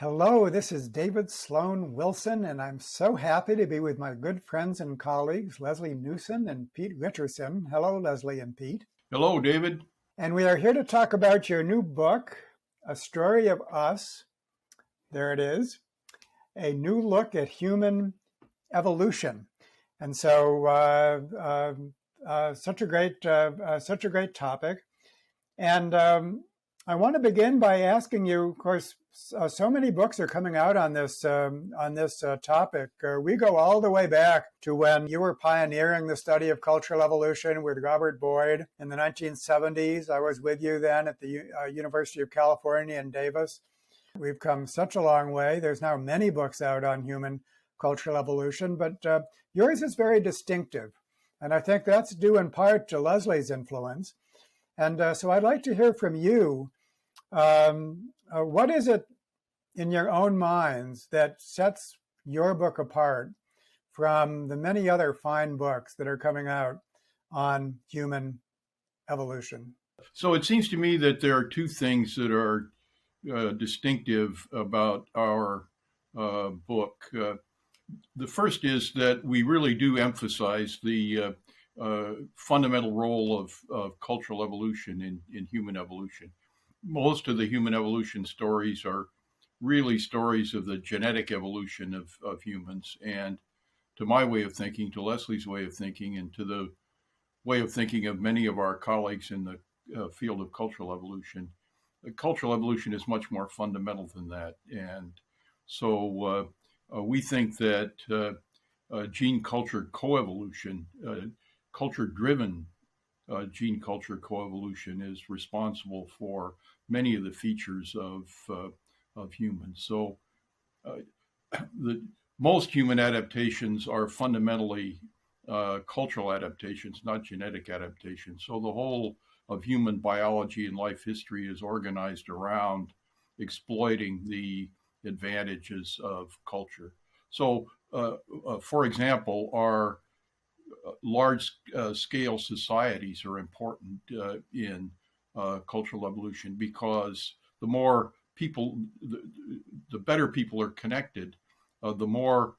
Hello, this is David Sloan Wilson, and I'm so happy to be with my good friends and colleagues, Lesley Newson and Pete Richardson. Hello, Lesley and Pete. Hello, David. And we are here to talk about your new book, A Story of Us. There it is, a new look at human evolution. And so, such a great topic. And I want to begin by asking you, of course, so many books are coming out on this topic. We go all the way back to when you were pioneering the study of cultural evolution with Robert Boyd in the 1970s. I was with you then at the University of California in Davis. We've come such a long way. There's now many books out on human cultural evolution, but yours is very distinctive. And I think that's due in part to Lesley's influence. And so I'd like to hear from you. What is it in your own minds that sets your book apart from the many other fine books that are coming out on human evolution? So it seems to me that there are two things that are distinctive about our book. The first is that we really do emphasize the fundamental role of cultural evolution in human evolution. Most of the human evolution stories are really stories of the genetic evolution of humans. And to my way of thinking, to Lesley's way of thinking, and to the way of thinking of many of our colleagues in the field of cultural evolution is much more fundamental than that. And so we think that gene-culture coevolution, culture-driven gene culture coevolution is responsible for many of the features of humans. So most human adaptations are fundamentally cultural adaptations, not genetic adaptations. So the whole of human biology and life history is organized around exploiting the advantages of culture. So, for example, our large-scale societies are important in cultural evolution because the more people, the better people are connected, the more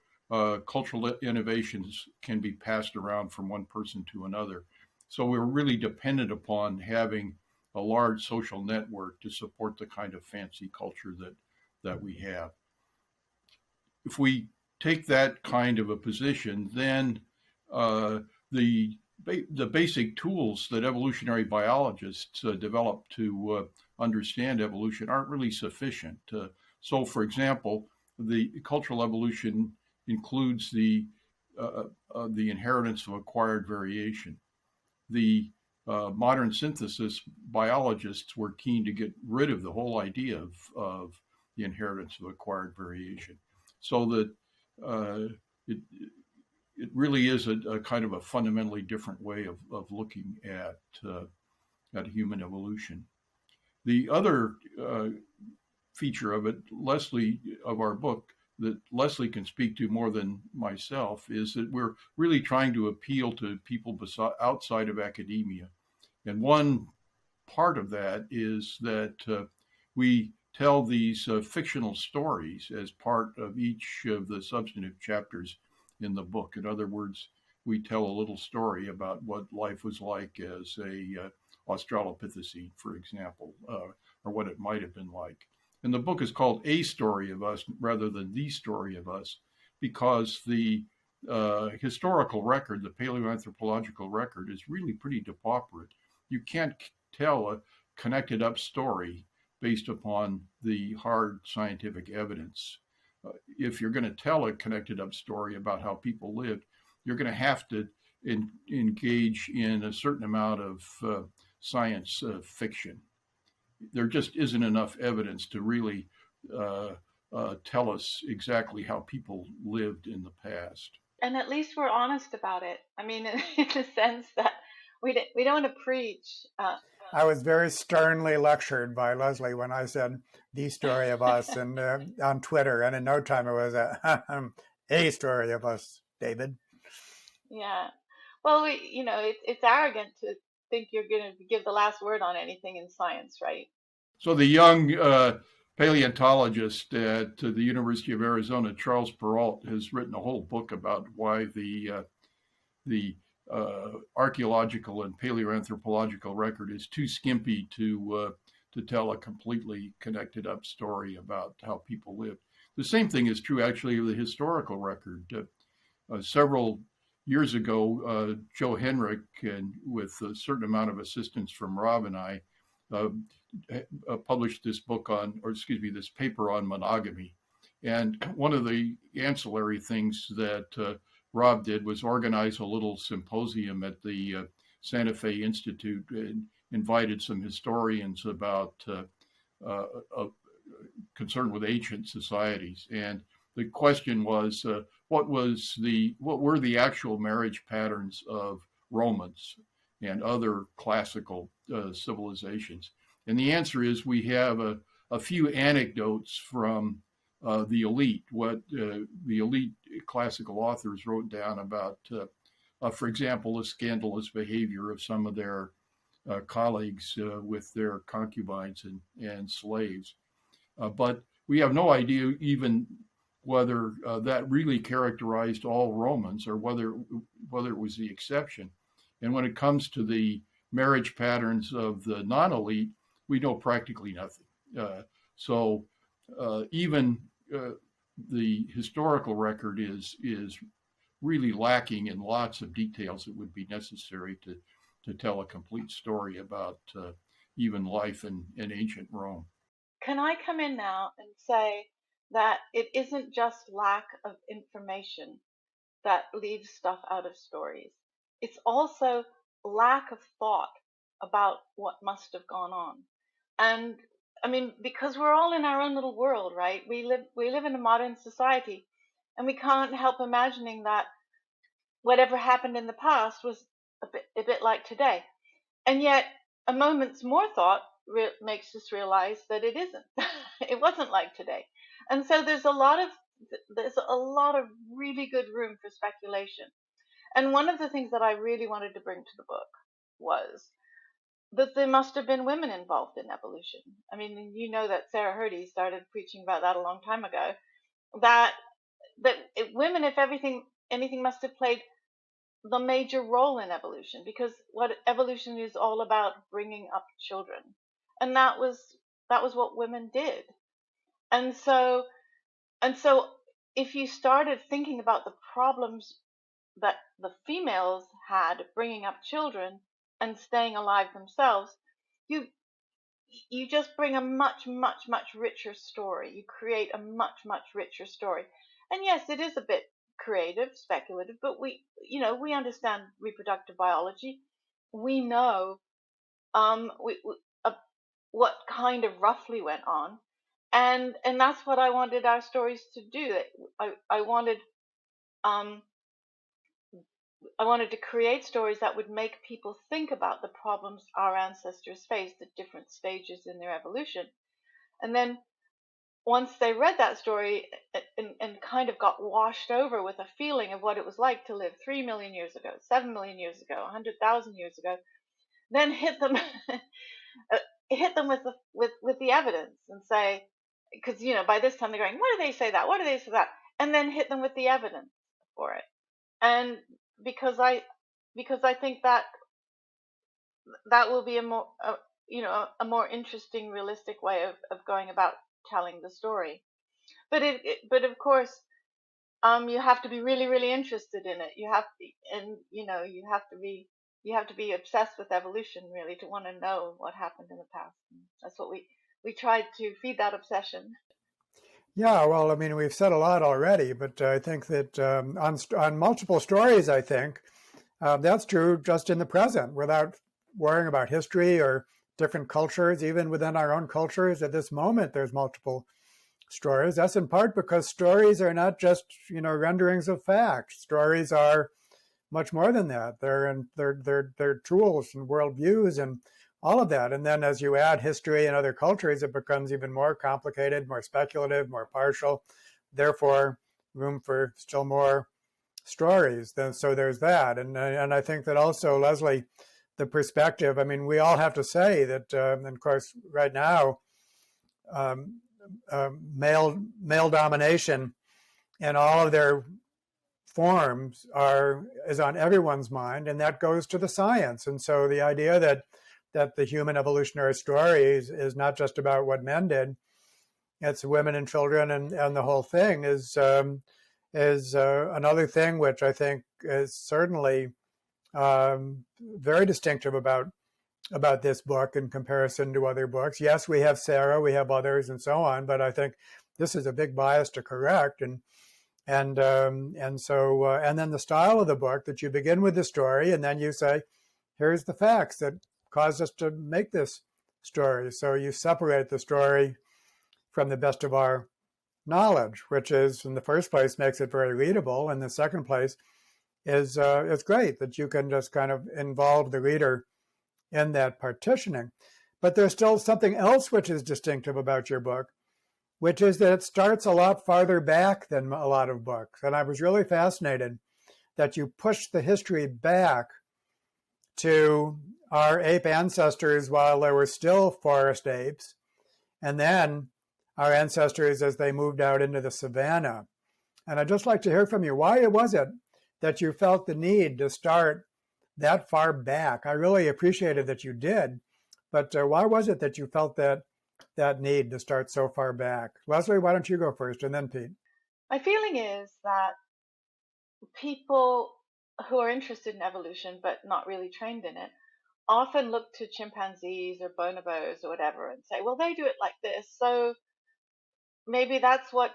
cultural innovations can be passed around from one person to another. So we're really dependent upon having a large social network to support the kind of fancy culture that we have. If we take that kind of a position, then the basic tools that evolutionary biologists develop to understand evolution aren't really sufficient. So, for example, the cultural evolution includes the inheritance of acquired variation. The modern synthesis biologists were keen to get rid of the whole idea of the inheritance of acquired variation, so that it really is a kind of a fundamentally different way of looking at human evolution. The other feature of it, Lesley, of our book, that Lesley can speak to more than myself, is that we're really trying to appeal to people outside of academia. And one part of that is that we tell these fictional stories as part of each of the substantive chapters in the book. In other words, we tell a little story about what life was like as a Australopithecine, for example, or what it might have been like. And the book is called A Story of Us rather than The Story of Us, because the historical record, the paleoanthropological record, is really pretty depauperate. You can't tell a connected up story based upon the hard scientific evidence. If you're going to tell a connected up story about how people lived, you're going to have to engage in a certain amount of science fiction. There just isn't enough evidence to really tell us exactly how people lived in the past. And at least we're honest about it. I mean, in the sense that we don't want to preach. I was very sternly lectured by Lesley when I said The Story of Us and on Twitter, and in no time it was a story of us, David. Yeah. Well, it's arrogant to think you're going to give the last word on anything in science, right? So the young paleontologist at the University of Arizona, Charles Perrault, has written a whole book about why the archaeological and paleoanthropological record is too skimpy to tell a completely connected up story about how people lived. The same thing is true actually of the historical record. Several years ago, Joe Henrich, and with a certain amount of assistance from Rob and I, published this this paper on monogamy. And one of the ancillary things that Rob did was organize a little symposium at the Santa Fe Institute and invited some historians about concerned with ancient societies. And the question was, what were the actual marriage patterns of Romans and other classical civilizations? And the answer is we have a few anecdotes from the elite, what the elite classical authors wrote down about, for example, the scandalous behavior of some of their colleagues with their concubines and slaves. But we have no idea even whether that really characterized all Romans or whether it was the exception. And when it comes to the marriage patterns of the non-elite, we know practically nothing. So even the historical record is really lacking in lots of details that would be necessary to tell a complete story about even life in ancient Rome. Can I come in now and say that it isn't just lack of information that leaves stuff out of stories? It's also lack of thought about what must have gone on. And I mean, because we're all in our own little world, right? We live in a modern society, and we can't help imagining that whatever happened in the past was a bit like today. And yet, a moment's more thought makes us realize that it isn't. It wasn't like today. And so there's a lot of really good room for speculation. And one of the things that I really wanted to bring to the book was that there must have been women involved in evolution. I mean, you know that Sarah Hrdy started preaching about that a long time ago. That women, if anything, must have played the major role in evolution, because what evolution is all about, bringing up children, and that was what women did. And so if you started thinking about the problems that the females had bringing up children and staying alive themselves, you just bring a much richer story. You create a much richer story. And yes, it is a bit creative, speculative, but we understand reproductive biology. We know what kind of roughly went on, and that's what I wanted our stories to do. I wanted to create stories that would make people think about the problems our ancestors faced at different stages in their evolution. And then once they read that story and kind of got washed over with a feeling of what it was like to live 3 million years ago, 7 million years ago, 100,000 years ago, then hit them with the evidence and say, because by this time they're going, what do they say that? What do they say that? And then hit them with the evidence for it. And because I think that will be a more interesting, realistic way of going about telling the story. But of course, you have to be really, really interested in it. You have to be obsessed with evolution, really, to want to know what happened in the past. And that's what we tried to feed that obsession. Yeah, well, I mean, we've said a lot already, but I think that on multiple stories, I think that's true just in the present, without worrying about history or different cultures. Even within our own cultures, at this moment, there's multiple stories. That's in part because stories are not just renderings of fact. Stories are much more than that. They're tools and worldviews and all of that. And then as you add history and other cultures, it becomes even more complicated, more speculative, more partial. Therefore, room for still more stories. So there's that. And I think that also, Lesley, the perspective, I mean, we all have to say that, and of course, right now, male domination in all of their forms is on everyone's mind, and that goes to the science. And so the idea that the human evolutionary story is not just about what men did, it's women and children, and the whole thing is another thing which I think is certainly very distinctive about this book in comparison to other books. Yes, we have Sarah, we have others, and so on, but I think this is a big bias to correct. And then the style of the book, that you begin with the story and then you say, here's the facts that caused us to make this story. So you separate the story from the best of our knowledge, which is, in the first place, makes it very readable, and the second place is it's great that you can just kind of involve the reader in that partitioning. But there's still something else which is distinctive about your book, which is that it starts a lot farther back than a lot of books. And I was really fascinated that you push the history back to our ape ancestors while there were still forest apes, and then our ancestors as they moved out into the savannah. And I'd just like to hear from you, why was it that you felt the need to start that far back? I really appreciated that you did, but why was it that you felt that need to start so far back? Lesley, why don't you go first, and then Pete? My feeling is that people who are interested in evolution but not really trained in it often look to chimpanzees or bonobos or whatever and say, well, they do it like this, so maybe that's what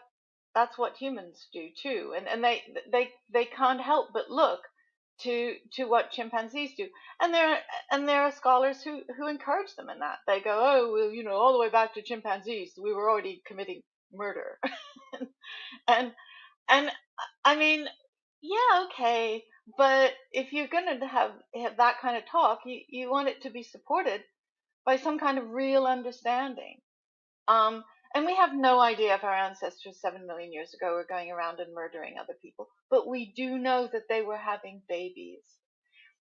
humans do too. And they can't help but look to what chimpanzees do. And there are scholars who encourage them in that. They go, oh, well, all the way back to chimpanzees, we were already committing murder. and and I mean, yeah, okay, but if you're going to have that kind of talk, you want it to be supported by some kind of real understanding. And we have no idea if our ancestors 7 million years ago were going around and murdering other people, but we do know that they were having babies,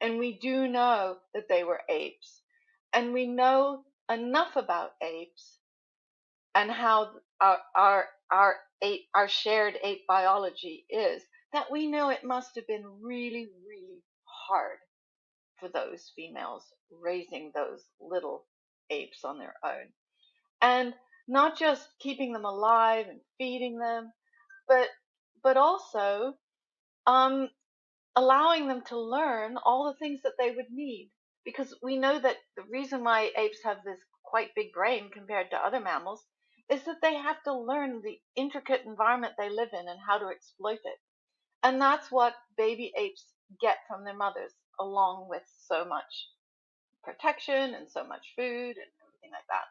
and we do know that they were apes, and we know enough about apes and how our shared ape biology is, that we know it must have been really, really hard for those females raising those little apes on their own. And not just keeping them alive and feeding them, but also allowing them to learn all the things that they would need. Because we know that the reason why apes have this quite big brain compared to other mammals is that they have to learn the intricate environment they live in and how to exploit it. And that's what baby apes get from their mothers, along with so much protection and so much food and everything like that.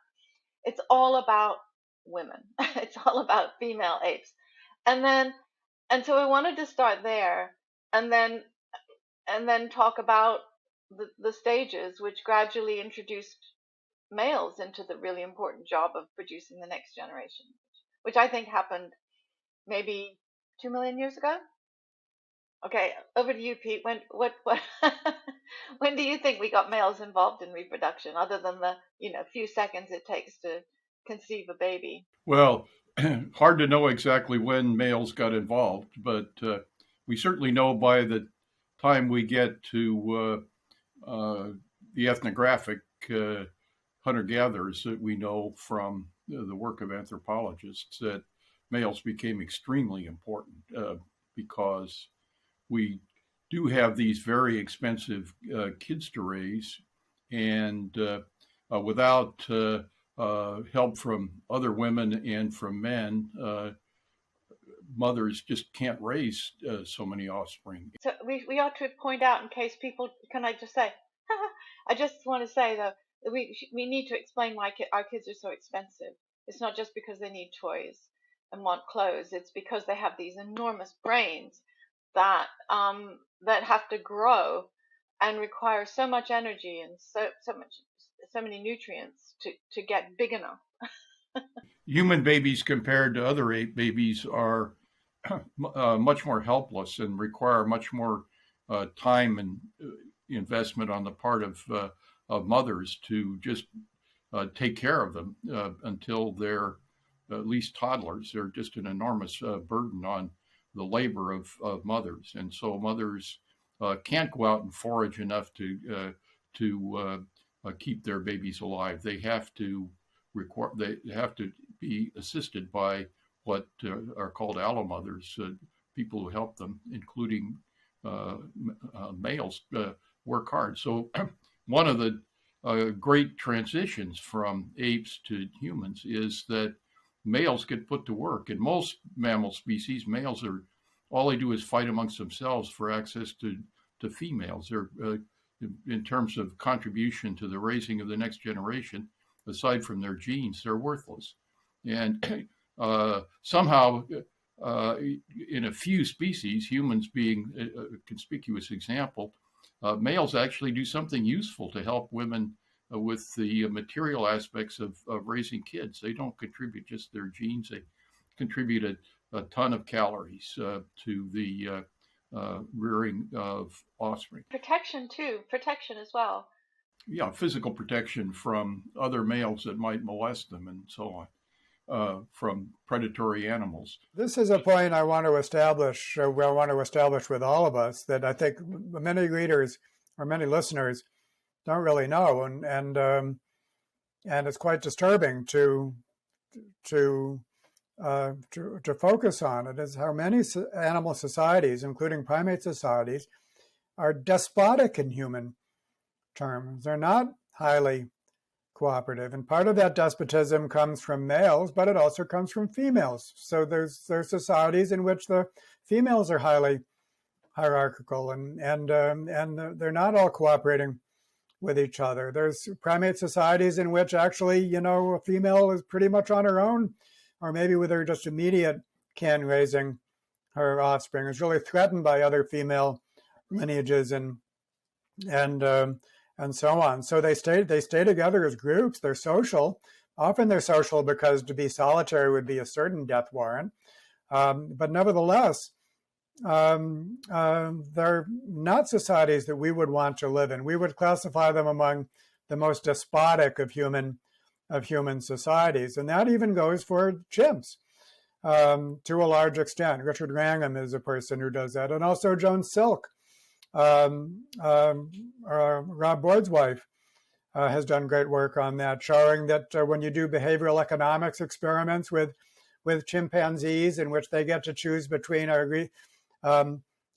It's all about women. It's all about female apes. And so I wanted to start there, and then talk about the stages which gradually introduced males into the really important job of producing the next generation, which I think happened maybe 2 million years ago. Okay, over to you, Pete. When do you think we got males involved in reproduction, other than the few seconds it takes to conceive a baby? Well, hard to know exactly when males got involved, but we certainly know by the time we get to the ethnographic hunter-gatherers, that we know from the work of anthropologists that males became extremely important because we do have these very expensive kids to raise, and without help from other women and from men, mothers just can't raise so many offspring. So we ought to point out, in case people, can I just say, I just want to say though, that we need to explain why our kids are so expensive. It's not just because they need toys and want clothes. It's because they have these enormous brains that have to grow and require so much energy and so many nutrients to get big enough. Human babies compared to other ape babies are much more helpless and require much more time and investment on the part of mothers to just take care of them until they're at least toddlers. They're just an enormous burden on the labor of mothers. And so mothers can't go out and forage enough to keep their babies alive. They have to be assisted by what are called allo mothers, people who help them, including males, work hard. So one of the great transitions from apes to humans is that males get put to work. In most mammal species, males are all they do is fight amongst themselves for access to females. They're in terms of contribution to the raising of the next generation, aside from their genes, they're worthless. And somehow, in a few species, humans being a conspicuous example, males actually do something useful to help women with the material aspects of raising kids. They don't contribute just their genes, they contribute a ton of calories to the rearing of offspring. Protection too, protection as well. Yeah, physical protection from other males that might molest them and so on, from predatory animals. This is a point I want to establish, with all of us, that I think many readers or many listeners don't really know, and it's quite disturbing to focus on it, is how many animal societies, including primate societies, are despotic in human terms. They're not highly cooperative, and part of that despotism comes from males, but it also comes from females. So there's societies in which the females are highly hierarchical, and they're not all cooperating with each other. There's primate societies in which actually, a female is pretty much on her own, or maybe with her just immediate kin raising her offspring, is really threatened by other female lineages and so on. So they stay together as groups. They're social. Often they're social because to be solitary would be a certain death warrant. But nevertheless, they're not societies that we would want to live in. We would classify them among the most despotic of human societies, and that even goes for chimps to a large extent. Richard Wrangham is a person who does that, and also Joan Silk. Rob Boyd's wife has done great work on that, showing that when you do behavioral economics experiments with chimpanzees, in which they get to choose between a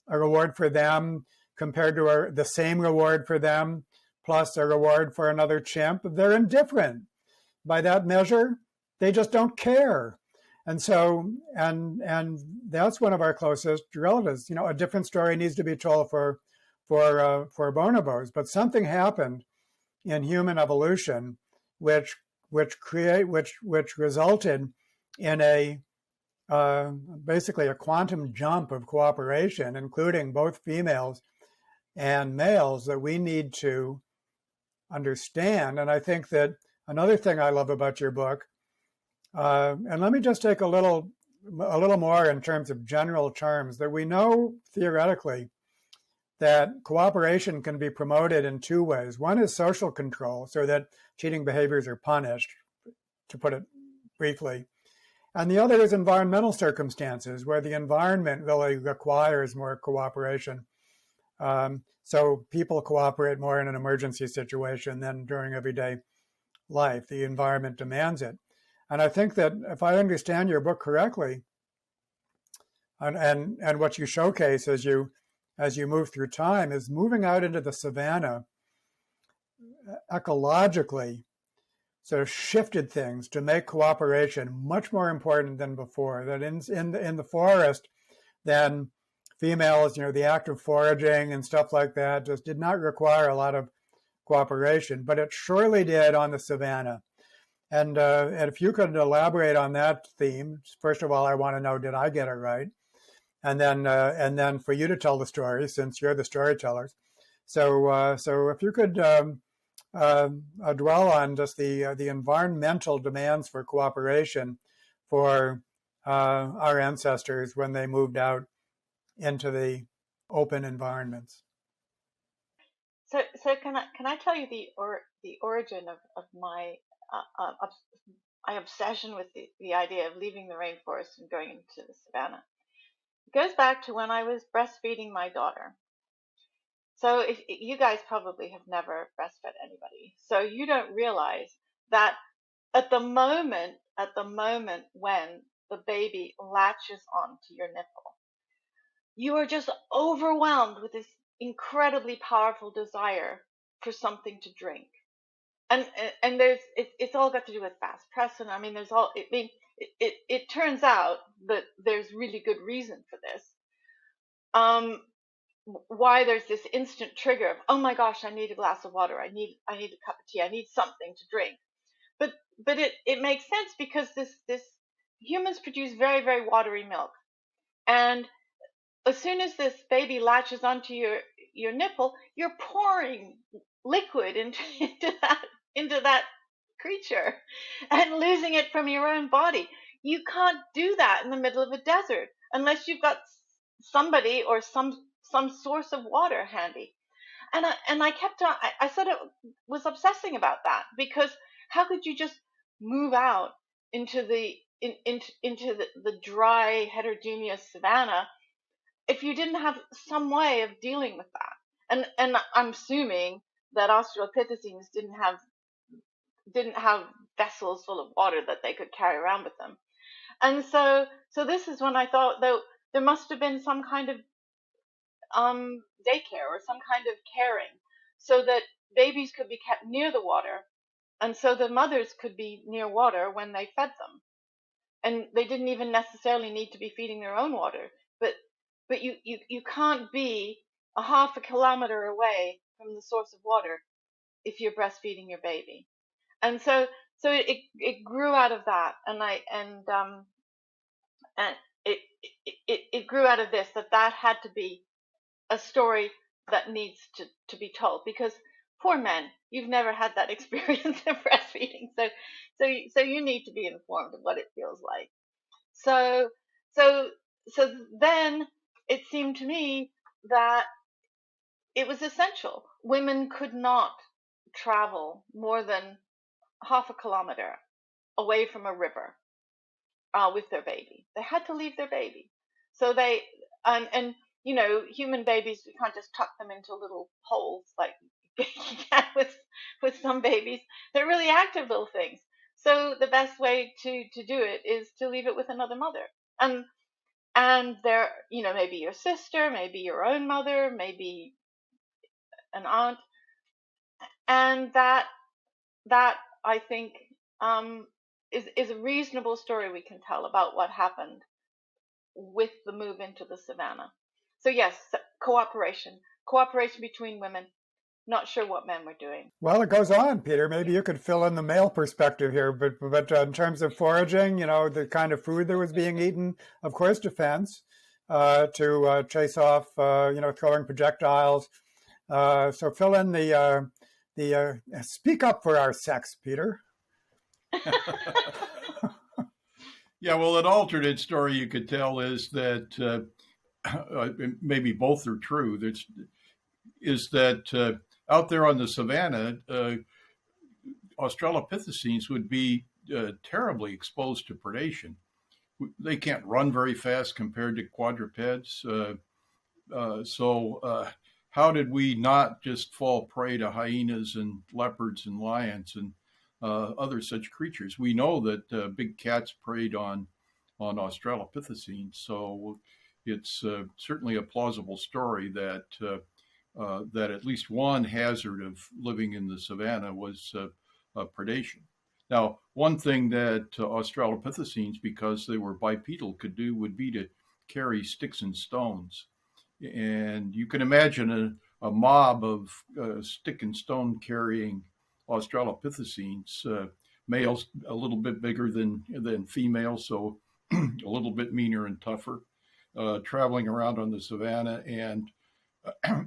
reward for them compared to the same reward for them plus a reward for another chimp, they're indifferent. By that measure, they just don't care. And so, and that's one of our closest relatives. A different story needs to be told for bonobos, but something happened in human evolution which resulted in basically a quantum jump of cooperation, including both females and males, that we need to understand. And I think that another thing I love about your book, and let me just take a little more in terms of general terms, that we know theoretically that cooperation can be promoted in two ways. One is social control, so that cheating behaviors are punished, to put it briefly. And the other is environmental circumstances, where the environment really requires more cooperation. So people cooperate more in an emergency situation than during everyday life. The environment demands it. And I think that if I understand your book correctly, and what you showcase as you move through time, is moving out into the savannah ecologically sort of shifted things to make cooperation much more important than before. That in the forest, then females, the act of foraging and stuff like that just did not require a lot of cooperation, but it surely did on the savannah. And if you could elaborate on that theme, first of all, I want to know, did I get it right? And then for you to tell the story, since you're the storytellers. So if you could dwell on just the environmental demands for cooperation for our ancestors when they moved out into the open environments. So can I tell you the origin of my my obsession with the idea of leaving the rainforest and going into the savannah. It goes back to when I was breastfeeding my daughter. So if you guys probably have never breastfed anybody, so you don't realize that at the moment when the baby latches onto your nipple, you are just overwhelmed with this incredibly powerful desire for something to drink. And it's all got to do with fast press, and I mean it turns out that there's really good reason for this. Why there's this instant trigger of, oh my gosh, I need a glass of water, I need a cup of tea, I need something to drink. But it makes sense because this humans produce very, very watery milk, and as soon as this baby latches onto your nipple, you're pouring liquid into that creature and losing it from your own body. You can't do that in the middle of a desert unless you've got somebody or some source of water handy. And I kept on. I sort of was obsessing about that, because how could you just move out into the dry, heterogeneous savannah if you didn't have some way of dealing with that? And I'm assuming that Australopithecines didn't have vessels full of water that they could carry around with them. And so this is when I thought, though, there must have been some kind of daycare or some kind of caring, so that babies could be kept near the water, and so the mothers could be near water when they fed them, and they didn't even necessarily need to be feeding their own water. But you can't be a half a kilometer away from the source of water if you're breastfeeding your baby. And so it grew out of that, and it grew out of this, that had to be a story that needs to be told, because poor men, you've never had that experience of breastfeeding, so you need to be informed of what it feels like. So then it seemed to me that it was essential. Women could not travel more than half a kilometer away from a river with their baby. They had to leave their baby. So they and you know, human babies, we can't just tuck them into little holes like you can with some babies. They're really active little things. So the best way to do it is to leave it with another mother. And they're, you know, maybe your sister, maybe your own mother, maybe an aunt, and that I think is a reasonable story we can tell about what happened with the move into the savannah. So yes, cooperation between women. Not sure what men were doing. Well, it goes on, Peter. Maybe you could fill in the male perspective here, but in terms of foraging, you know, the kind of food that was being eaten, of course, defense, to chase off, you know, throwing projectiles. So fill in the speak up for our sex, Peter. Yeah, well, an alternate story you could tell is that maybe both are true. Is that out there on the savannah, Australopithecines would be terribly exposed to predation. They can't run very fast compared to quadrupeds. So how did we not just fall prey to hyenas and leopards and lions and other such creatures? We know that big cats preyed on Australopithecines. So it's certainly a plausible story that that at least one hazard of living in the savannah was predation. Now, one thing that Australopithecines, because they were bipedal, could do would be to carry sticks and stones. And you can imagine a mob of stick and stone carrying Australopithecines, males a little bit bigger than females, so a little bit meaner and tougher, traveling around on the savannah, and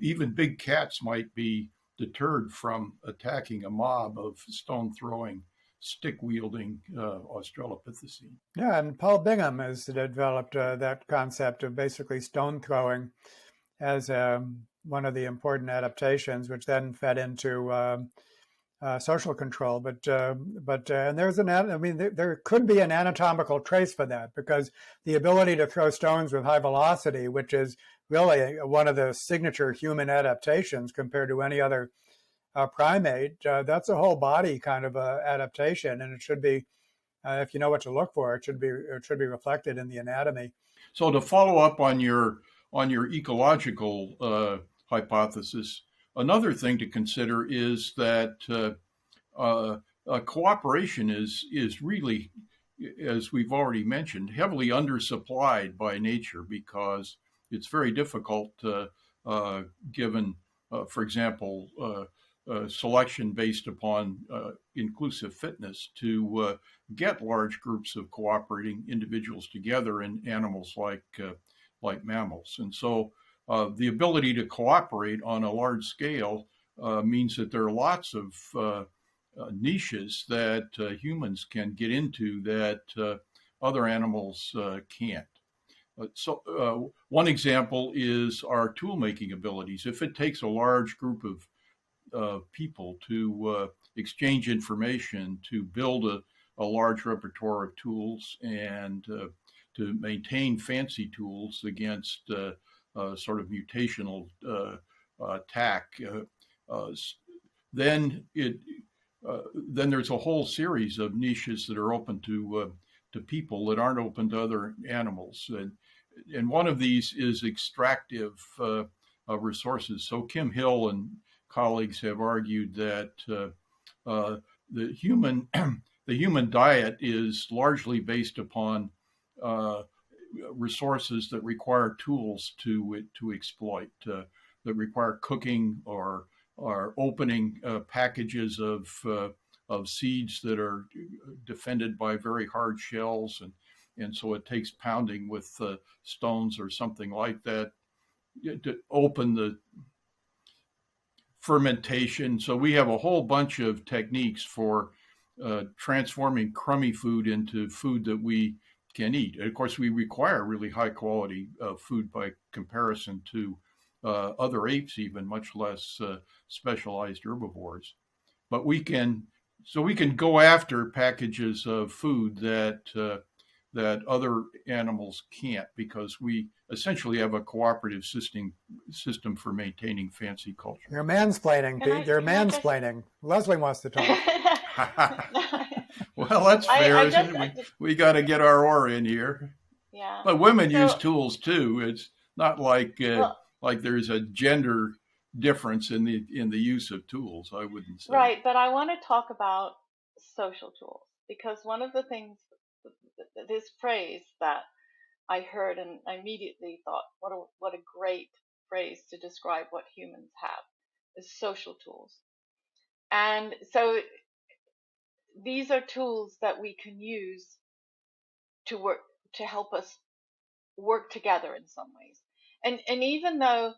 even big cats might be deterred from attacking a mob of stone-throwing, stick-wielding Australopithecine. Yeah, and Paul Bingham has developed that concept of basically stone throwing as one of the important adaptations, which then fed into social control. But and there's there could be an anatomical trace for that, because the ability to throw stones with high velocity, which is really one of the signature human adaptations compared to any other primate, that's a whole body kind of adaptation, and it should be, if you know what to look for, it should be reflected in the anatomy. So to follow up on your ecological hypothesis, another thing to consider is that cooperation is really, as we've already mentioned, heavily undersupplied by nature, because it's very difficult, given, for example, selection based upon inclusive fitness, to get large groups of cooperating individuals together in animals like mammals. And so the ability to cooperate on a large scale means that there are lots of niches that humans can get into that other animals can't. So one example is our tool making abilities. If it takes a large group of people to exchange information, to build a large repertoire of tools, and to maintain fancy tools against sort of mutational attack, then there's a whole series of niches that are open to people that aren't open to other animals, and one of these is extractive resources. So Kim Hill and colleagues have argued that the human diet is largely based upon resources that require tools to exploit, that require cooking or opening packages of seeds that are defended by very hard shells, and so it takes pounding with stones or something like that to open the fermentation. So we have a whole bunch of techniques for transforming crummy food into food that we can eat. And of course, we require really high quality food by comparison to other apes, even much less specialized herbivores. But we can go after packages of food that other animals can't, because we essentially have a cooperative system for maintaining fancy culture. You're mansplaining, Pete. You're mansplaining. Lesley wants to talk. Well, that's fair, isn't it? We got to get our oar in here. Yeah. But women use tools too. It's not like like there's a gender difference in the use of tools, I wouldn't say. Right, but I want to talk about social tools, because one of the things, this phrase that I heard and I immediately thought, what a great phrase to describe what humans have, is social tools. And so these are tools that we can use to help us work together in some ways. And even though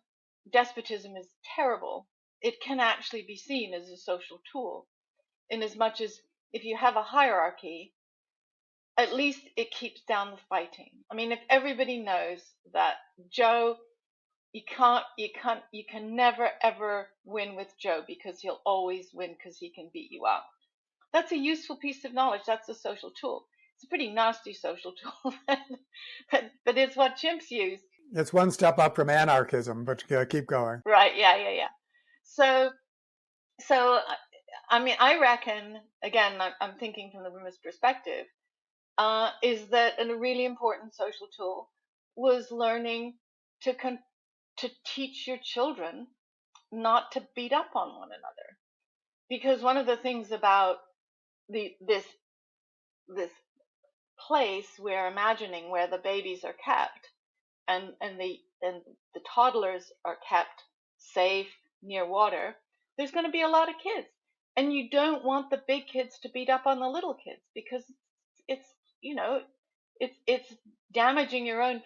despotism is terrible, it can actually be seen as a social tool, in as much as if you have a hierarchy, at least it keeps down the fighting. I mean, if everybody knows that Joe, you can never ever win with Joe, because he'll always win because he can beat you up. That's a useful piece of knowledge. That's a social tool. It's a pretty nasty social tool, but it's what chimps use. It's one step up from anarchism, but keep going. Right, yeah. So, I mean, I reckon, again, I'm thinking from the women's perspective, is that a really important social tool was learning to teach your children not to beat up on one another. Because one of the things about this place we're imagining, where the babies are kept and the toddlers are kept safe near water, there's going to be a lot of kids, and you don't want the big kids to beat up on the little kids, because it's it's damaging your own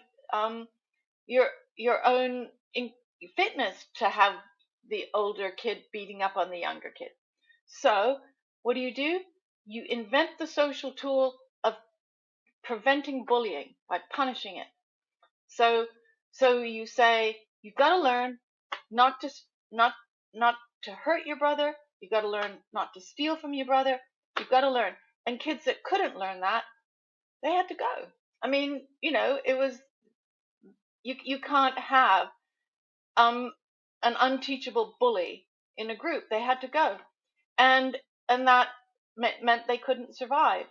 fitness to have the older kid beating up on the younger kid. So what do? You invent the social tool of preventing bullying by punishing it. So you say, you've got to learn not to hurt your brother, You got to learn not to steal from your brother. You've got to learn. And kids that couldn't learn that, they had to go. I mean, it was, you can't have an unteachable bully in a group. They had to go. And that meant they couldn't survive.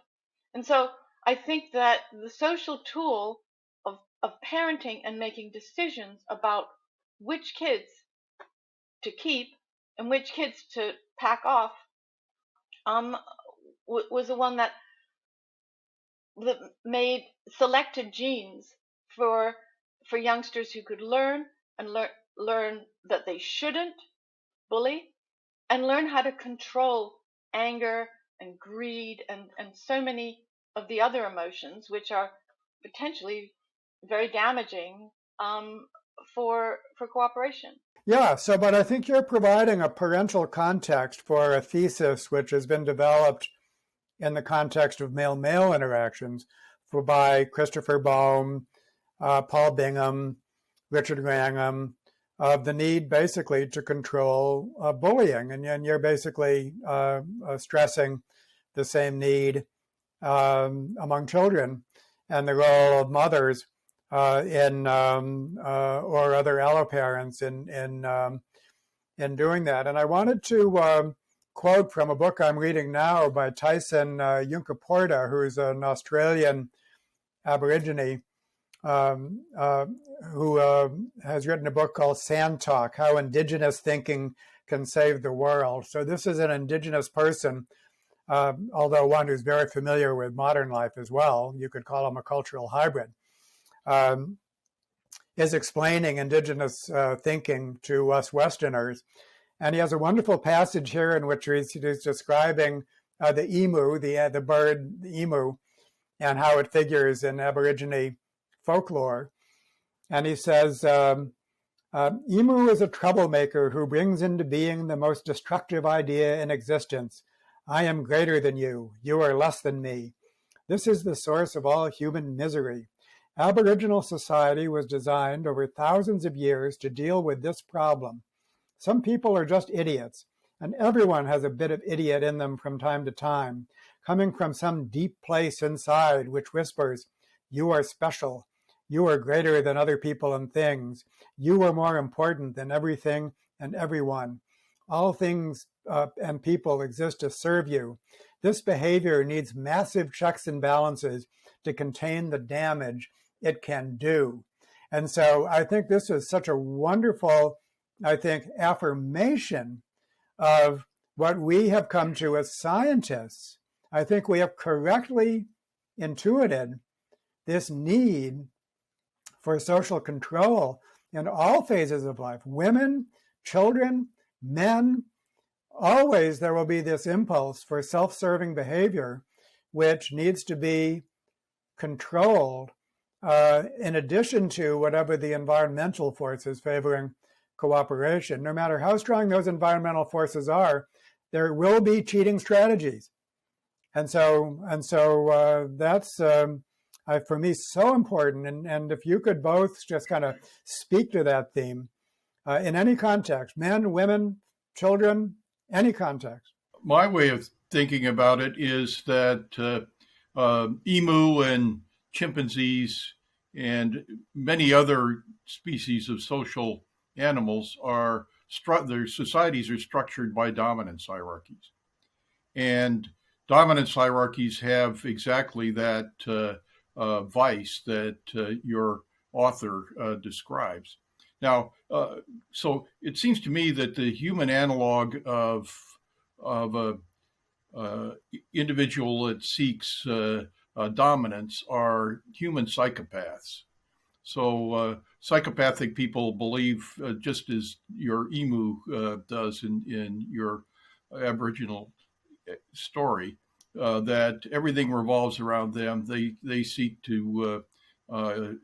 And so I think that the social tool of parenting and making decisions about which kids to keep and which kids to pack off was the one that made selected genes for youngsters who could learn and learn that they shouldn't bully and learn how to control anger and greed and so many of the other emotions, which are potentially very damaging for cooperation. Yeah, so, but I think you're providing a parental context for a thesis which has been developed in the context of male-male interactions by Christopher Bohm, Paul Bingham, Richard Wrangham, of the need basically to control bullying. And you're basically stressing the same need among children and the role of mothers in or other alloparents in doing that. And I wanted to quote from a book I'm reading now by Tyson Yunkaporta, who's an Australian Aborigine who has written a book called Sand Talk, How Indigenous Thinking Can Save the World. So this is an Indigenous person, although one who's very familiar with modern life as well. You could call him a cultural hybrid. Is explaining Indigenous thinking to us Westerners. And he has a wonderful passage here in which he's describing the emu, the bird, the emu, and how it figures in Aborigine folklore. And he says, emu is a troublemaker who brings into being the most destructive idea in existence. I am greater than you. You are less than me. This is the source of all human misery. Aboriginal society was designed over thousands of years to deal with this problem. Some people are just idiots, and everyone has a bit of idiot in them from time to time, coming from some deep place inside which whispers, you are special. You are greater than other people and things. You are more important than everything and everyone. All things and people exist to serve you. This behavior needs massive checks and balances to contain the damage it can do. And so I think this is such a wonderful, affirmation of what we have come to as scientists. I think we have correctly intuited this need for social control in all phases of life. Women, children, men, always there will be this impulse for self-serving behavior, which needs to be controlled in addition to whatever the environmental forces favoring cooperation. No matter how strong those environmental forces are, there will be cheating strategies. And so that's, for me, so important. And if you could both just kind of speak to that theme in any context, men, women, children, any context. My way of thinking about it is that emu and chimpanzees and many other species of social animals their societies are structured by dominance hierarchies. And dominance hierarchies have exactly that vice that your author describes. Now, so it seems to me that the human analog of a individual that seeks dominance are human psychopaths. So psychopathic people believe, just as your emu does in your Aboriginal story, that everything revolves around them. They seek to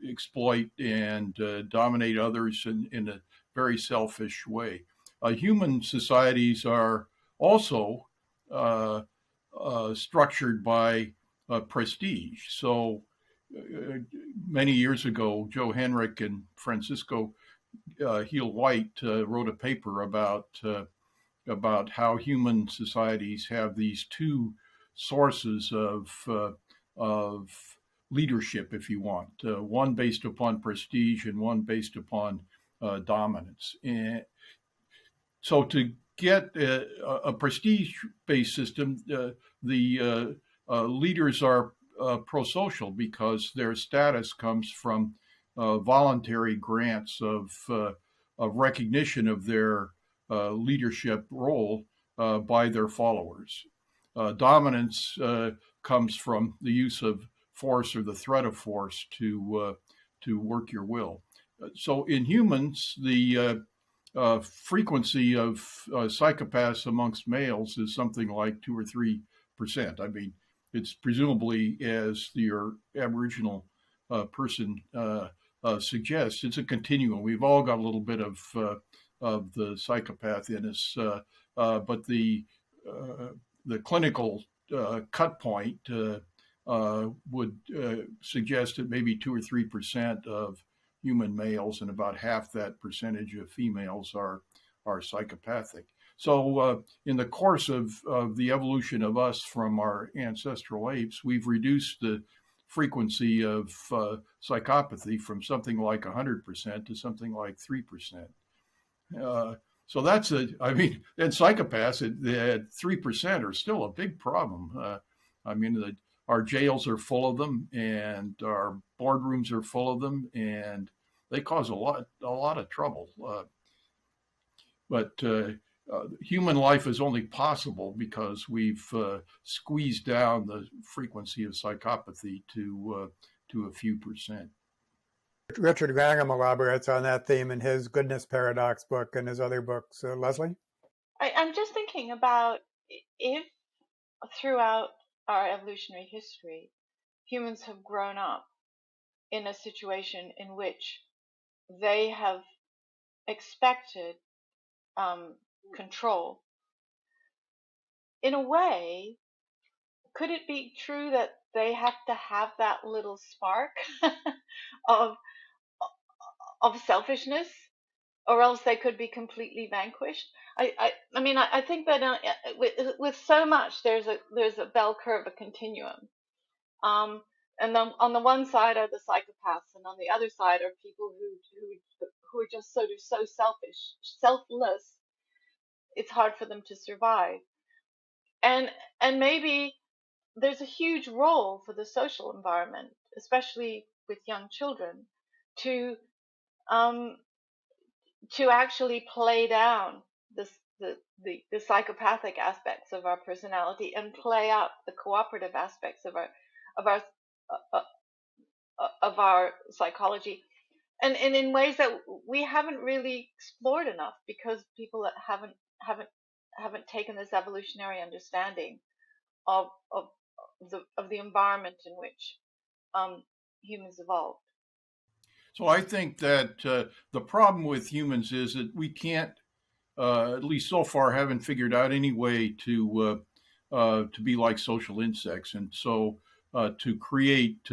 exploit and dominate others in a very selfish way. Human societies are also structured by prestige. So many years ago, Joe Henrich and Francisco Heel White wrote a paper about about how human societies have these two sources of leadership, if you want, one based upon prestige and one based upon dominance. And so to get a prestige-based system, the leaders are pro-social because their status comes from voluntary grants of recognition of their leadership role by their followers. Dominance comes from the use of force or the threat of force to work your will. So in humans, the frequency of psychopaths amongst males is something like 2 or 3%. I mean, it's presumably, as your Aboriginal person suggests, it's a continuum. We've all got a little bit of the psychopath in us, but the clinical cut point would suggest that maybe 2 or 3% of human males and about half that percentage of females are psychopathic. So in the course of the evolution of us from our ancestral apes, we've reduced the frequency of psychopathy from something like 100% to something like 3%. So that's and psychopaths at 3% are still a big problem. Our jails are full of them, and our boardrooms are full of them, and they cause a lot of trouble. But human life is only possible because we've squeezed down the frequency of psychopathy to a few percent. Richard Wrangham elaborates on that theme in his Goodness Paradox book and his other books. Lesley? I'm just thinking about if throughout our evolutionary history, humans have grown up in a situation in which they have expected control. In a way, could it be true that they have to have that little spark of selfishness, or else they could be completely vanquished? I think that with so much, there's a bell curve, a continuum. And then on the one side are the psychopaths, and on the other side are people who are just sort of so selfless. It's hard for them to survive. And maybe there's a huge role for the social environment, especially with young children, to actually play down the psychopathic aspects of our personality and play up the cooperative aspects of our psychology, and in ways that we haven't really explored enough, because people that haven't taken this evolutionary understanding of the environment in which humans evolved. So I think that the problem with humans is that we can't, at least so far, haven't figured out any way to be like social insects, and so to create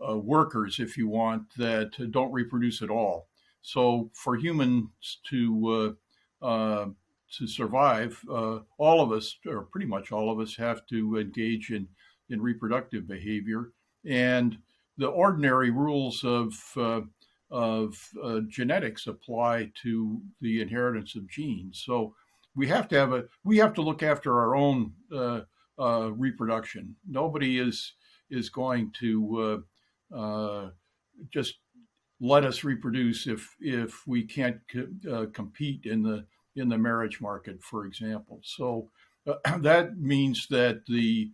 workers, if you want, that don't reproduce at all. So for humans to survive, all of us, or pretty much all of us, have to engage in reproductive behavior, and the ordinary rules of genetics apply to the inheritance of genes. So we have to look after our own reproduction. Nobody is going to just let us reproduce if we can't compete in the marriage market, for example. So that means that the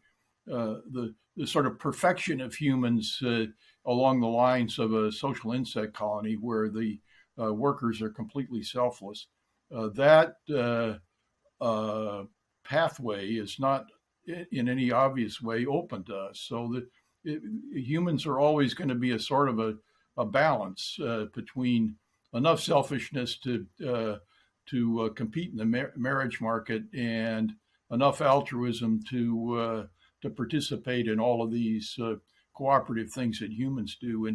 sort of perfection of humans along the lines of a social insect colony where the workers are completely selfless, that pathway is not in any obvious way open to us. So that humans are always going to be a sort of a balance between enough selfishness to compete in the marriage market and enough altruism to participate in all of these cooperative things that humans do.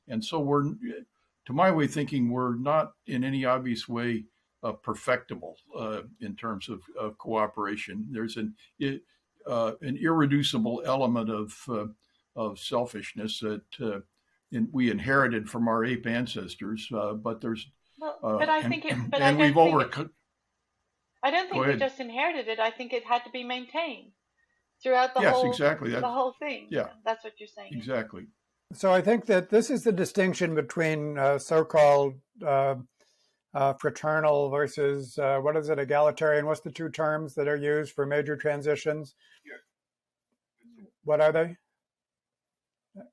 And so we're, to my way of thinking, we're not in any obvious way perfectible in terms of cooperation. There's an irreducible element of selfishness that we inherited from our ape ancestors, but there's but I think it. But and we've overcome. I don't Go think we ahead. just inherited it. I think it had to be maintained throughout the Yes, whole exactly. the whole thing. Yeah, That's what you're saying. exactly. So I think that this is the distinction between so-called fraternal versus, what is it, egalitarian? What's the two terms that are used for major transitions? What are they,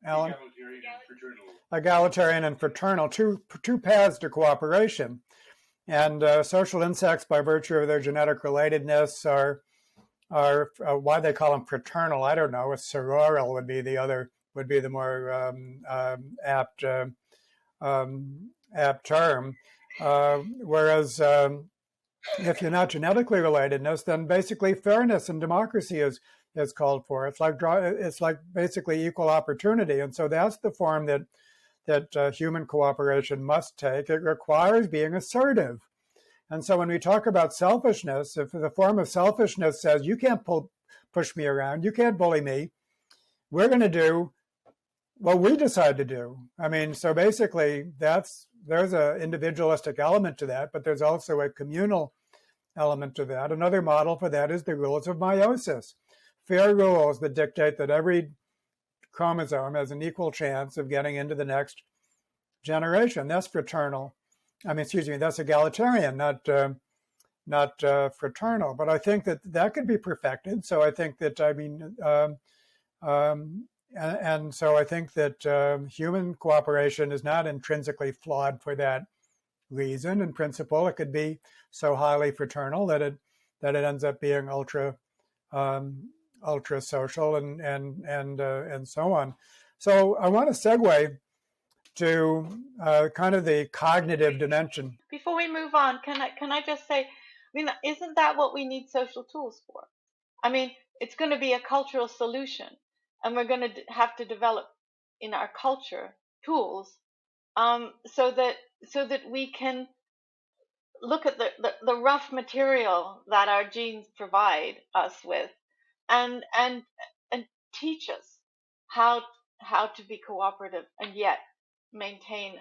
Alan? Egalitarian and fraternal, two paths to cooperation. And social insects, by virtue of their genetic relatedness, are why they call them fraternal. I don't know. A sororal would be the other, would be the more apt term. Whereas if you're not genetically relatedness, then basically fairness and democracy is called for. It's like basically equal opportunity, and so that's the form that human cooperation must take. It requires being assertive. And so when we talk about selfishness, if the form of selfishness says, you can't push me around, you can't bully me, we're going to do what we decide to do. I mean, so basically there's an individualistic element to that, but there's also a communal element to that. Another model for that is the rules of meiosis. Fair rules that dictate that every chromosome has an equal chance of getting into the next generation. That's fraternal. That's egalitarian, not fraternal. But I think that could be perfected. So I think that, and so I think that human cooperation is not intrinsically flawed for that reason. In principle, it could be so highly fraternal that it ends up being ultra social and so on. So I want to segue to kind of the cognitive dimension. Before we move on, can I just say, isn't that what we need social tools for? I mean, it's going to be a cultural solution, and we're going to have to develop in our culture tools so that we can look at the rough material that our genes provide us with, and teach us how to be cooperative and yet maintain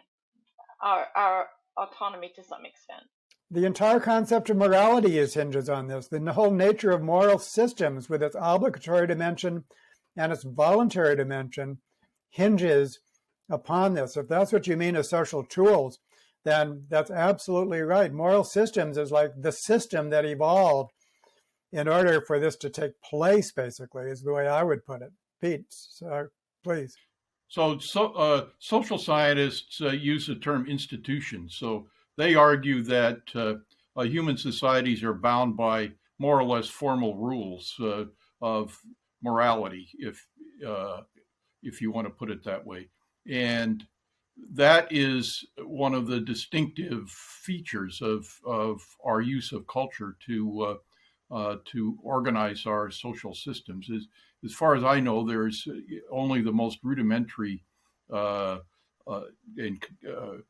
our autonomy to some extent. The entire concept of morality hinges on this. The whole nature of moral systems, with its obligatory dimension and its voluntary dimension, hinges upon this. If that's what you mean as social tools, then that's absolutely right. Moral systems is like the system that evolved in order for this to take place, basically, is the way I would put it. Pete, please. So social scientists use the term institution. So they argue that human societies are bound by more or less formal rules of morality, if you want to put it that way. And that is one of the distinctive features of our use of culture to organize our social systems. As far as I know, there's only the most rudimentary and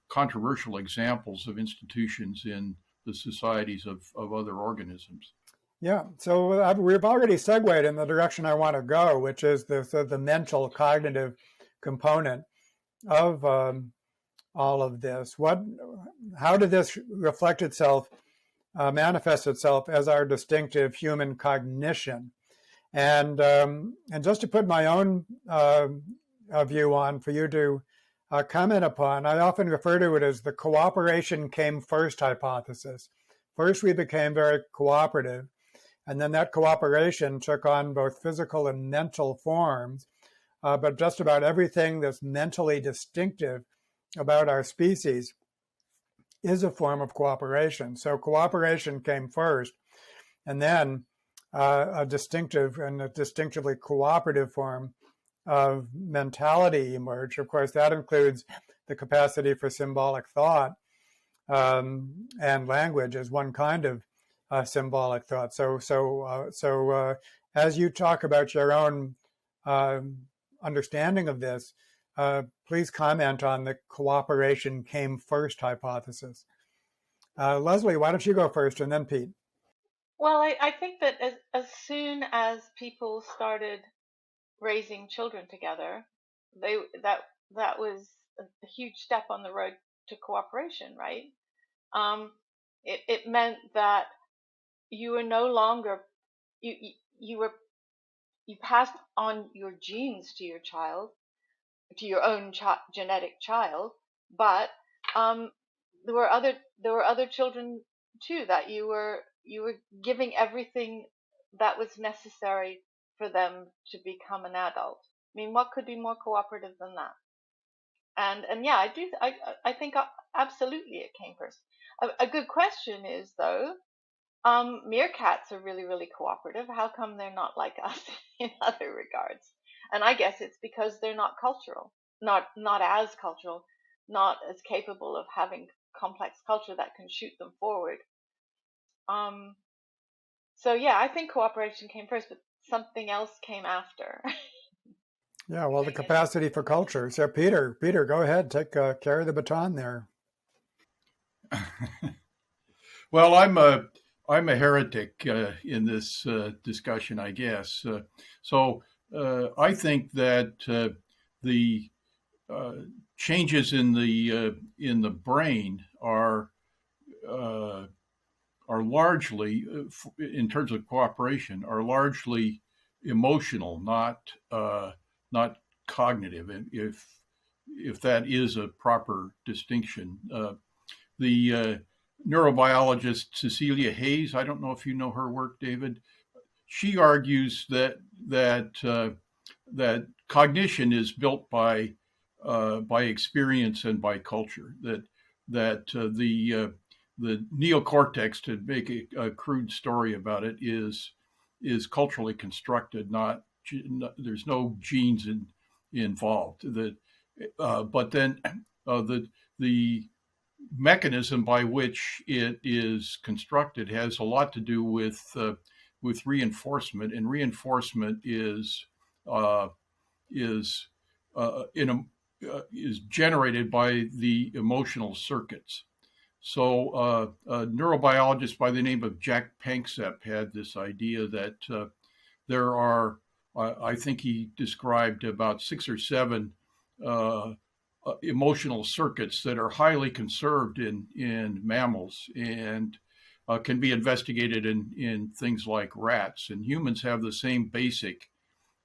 controversial examples of institutions in the societies of other organisms. Yeah, so we've already segued in the direction I want to go, which is the mental cognitive component of all of this. How did this reflect itself, manifest itself as our distinctive human cognition? And just to put my own view on for you to comment upon, I often refer to it as the cooperation came first hypothesis. First, we became very cooperative, and then that cooperation took on both physical and mental forms. But just about everything that's mentally distinctive about our species is a form of cooperation. So cooperation came first, and then a distinctive and a distinctively cooperative form of mentality emerged. Of course, that includes the capacity for symbolic thought, and language as one kind of symbolic thought. So as you talk about your own understanding of this, please comment on the cooperation came first hypothesis. Lesley, why don't you go first, and then Pete? Well, I think that as soon as people started raising children together, they that that was a huge step on the road to cooperation, right? Um, it meant that you were no longer you were you passed on your genes to your child, to your own genetic child, but um, there were other children too that you were giving everything that was necessary for them to become an adult. I mean, what could be more cooperative than that? And yeah, I think absolutely it came first. A good question is though, meerkats are really, really cooperative. How come they're not like us in other regards? And I guess it's because they're not cultural, not as cultural, not as capable of having complex culture that can shoot them forward. Um, so yeah, I think cooperation came first, but something else came after. Yeah, well, the capacity for culture. So, Peter, go ahead, take carry the baton there. Well, I'm a heretic in this discussion, I guess. I think that the uh, changes in the brain uh, are largely, in terms of cooperation, are largely emotional, not cognitive. If that is a proper distinction, the neurobiologist Cecilia Hayes. I don't know if you know her work, David. She argues that cognition is built by experience and by culture. The neocortex, to make a crude story about it, is culturally constructed. Not there's no genes involved. But then the mechanism by which it is constructed has a lot to do with reinforcement, and reinforcement uh, is in is generated by the emotional circuits. So, a neurobiologist by the name of Jack Panksepp had this idea that there are, I think he described about 6 or 7 uh, emotional circuits that are highly conserved in mammals and can be investigated in things like rats. And humans have the same basic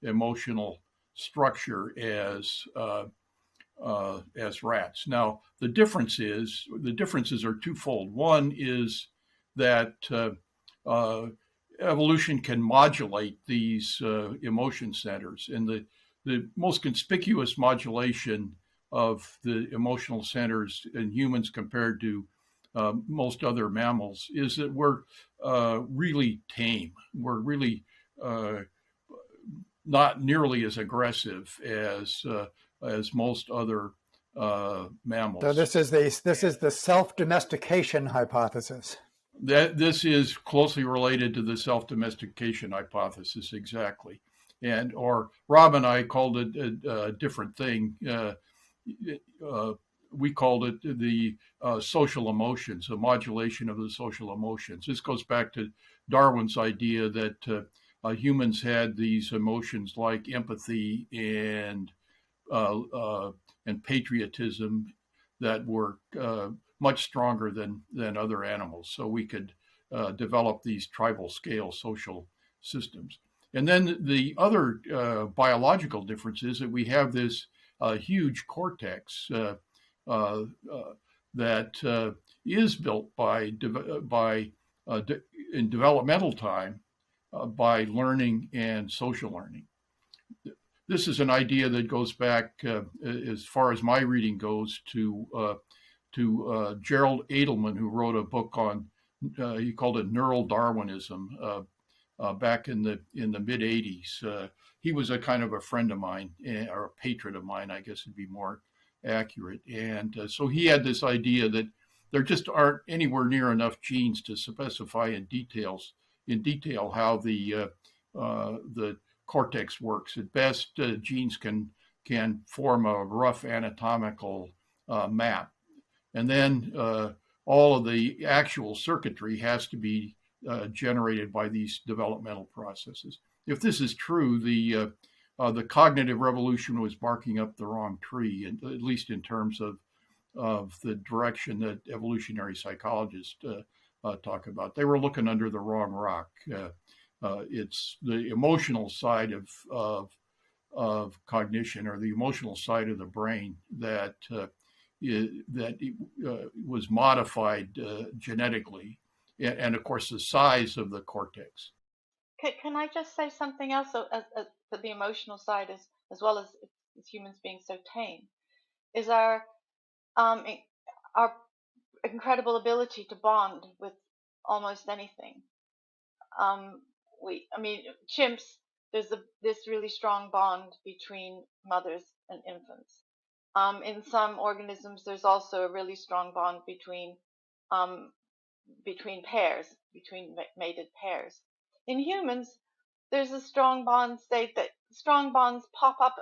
emotional structure as rats. Now, the differences are twofold. One is that uh, evolution can modulate these emotion centers, and the most conspicuous modulation of the emotional centers in humans compared to most other mammals is that we're really tame. We're really uh, not nearly as aggressive as most other So mammals. this is the self-domestication hypothesis. That this is closely related to the self-domestication hypothesis, exactly. And or Rob and I called it a different thing. Uh, we called it the social emotions, the modulation of the social emotions. This goes back to Darwin's idea that humans had these emotions like empathy uh, uh, and patriotism that were much stronger than other animals. So we could develop these tribal scale social systems. And then the other biological difference is that we have this huge cortex uh, uh, that is built by in developmental time by learning and social learning. This is an idea that goes back, as far as my reading goes, to Gerald Edelman, who wrote a book on he called it neural Darwinism back in the mid '80s. He was a kind of a friend of mine, or a patron of mine, I guess would be more accurate. And so he had this idea that there just aren't anywhere near enough genes to specify in detail how the cortex works. At best, genes can form a rough anatomical map, and then all of the actual circuitry has to be generated by these developmental processes. If this is true, the cognitive revolution was barking up the wrong tree, and at least in terms of the direction that evolutionary psychologists talk about. They were looking under the wrong rock. It's the emotional side of cognition, or the emotional side of the brain, that was modified genetically, and of course the size of the cortex. Can I just say something else for the emotional side, as well as humans being so tame, is our incredible ability to bond with almost anything. Chimps, there's this really strong bond between mothers and infants. In some organisms, there's also a really strong bond between pairs, between mated pairs. In humans, there's a strong bond state that strong bonds pop up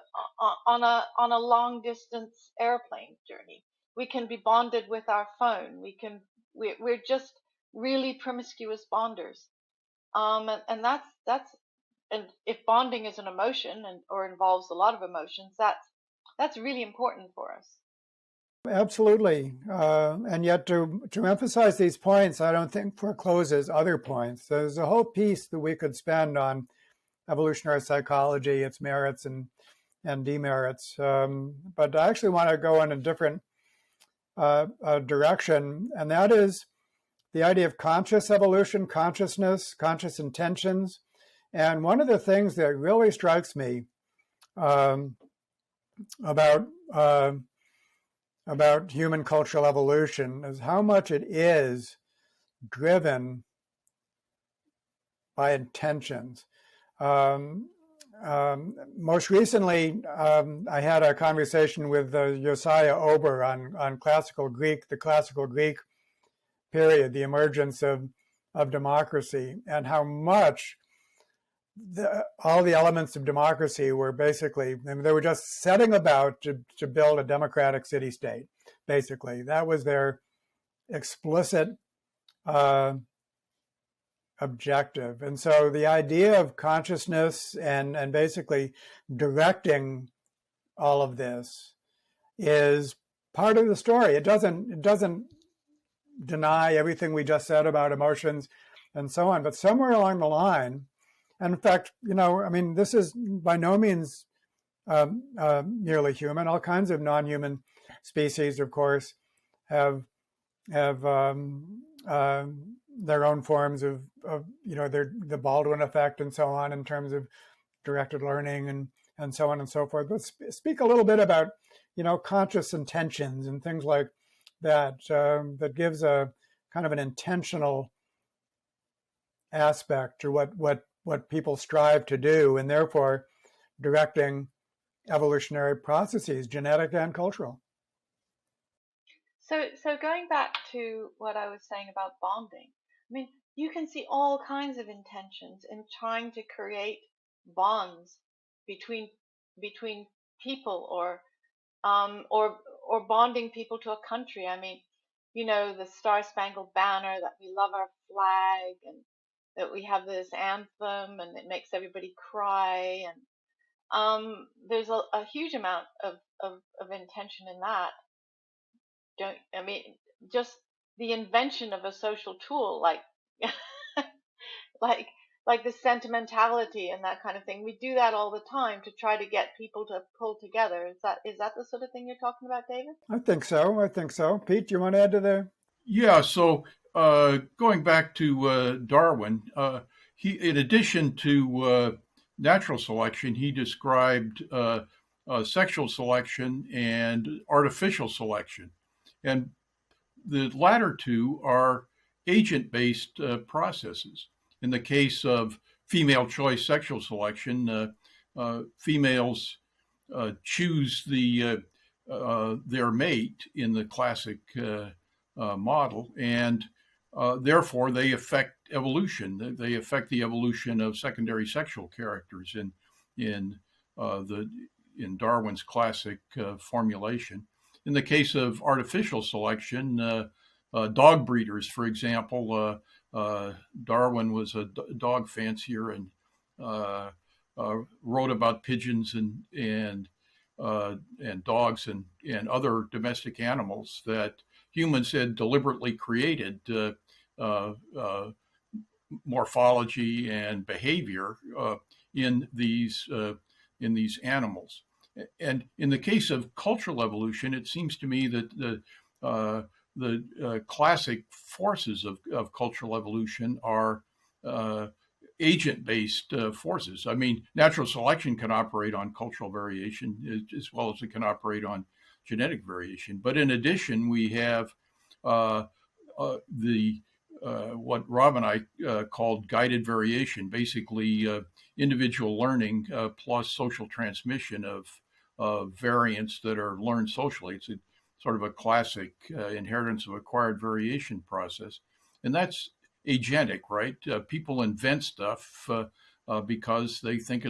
on a long distance airplane journey. We can be bonded with our phone. We're just really promiscuous bonders. And if bonding is an emotion or involves a lot of emotions, that's really important for us. Absolutely. And yet to emphasize these points, I don't think forecloses other points. There's a whole piece that we could spend on evolutionary psychology, its merits and demerits. But I actually want to go in a different direction, and that is the idea of conscious evolution, consciousness, conscious intentions. And one of the things that really strikes me about human cultural evolution is how much it is driven by intentions. Most recently, I had a conversation with Josiah Ober on classical Greek, the classical Greek period, the emergence of democracy, and how much all the elements of democracy were basically, they were just setting about to build a democratic city-state, basically. That was their explicit objective. And so the idea of consciousness and basically directing all of this is part of the story. It doesn't deny everything we just said about emotions and so on, but somewhere along the line, and in fact, this is by no means merely human. All kinds of non-human species, of course, have their own forms of the Baldwin effect and so on, in terms of directed learning and so on and so forth. But speak a little bit about conscious intentions and things like that. That gives a kind of an intentional aspect to what people strive to do, and therefore directing evolutionary processes, genetic and cultural. So going back to what I was saying about bonding, you can see all kinds of intentions in trying to create bonds between people, or bonding people to a country. The Star-Spangled Banner, that we love our flag, and that we have this anthem, and it makes everybody cry, and there's a huge amount of intention in that. Just the invention of a social tool like like the sentimentality and that kind of thing. We do that all the time to try to get people to pull together. Is that the sort of thing you're talking about, David? I think so. Pete, do you want to add to that? Yeah. So going back to Darwin, he, in addition to natural selection, he described sexual selection and artificial selection. And the latter two are agent-based processes. In the case of female choice sexual selection, females choose their mate in the classic model, and therefore they affect evolution. They affect the evolution of secondary sexual characters in Darwin's classic formulation. In the case of artificial selection, dog breeders, for example. Darwin was a dog fancier and wrote about pigeons and dogs and other domestic animals that humans had deliberately created morphology and behavior in these animals. And in the case of cultural evolution, it seems to me that the classic forces of cultural evolution are agent-based forces. I mean, natural selection can operate on cultural variation as well as it can operate on genetic variation. But in addition, we have what Rob and I called guided variation, basically individual learning plus social transmission of variants that are learned socially. It's sort of a classic inheritance of acquired variation process. And that's agentic, right? People invent stuff because they think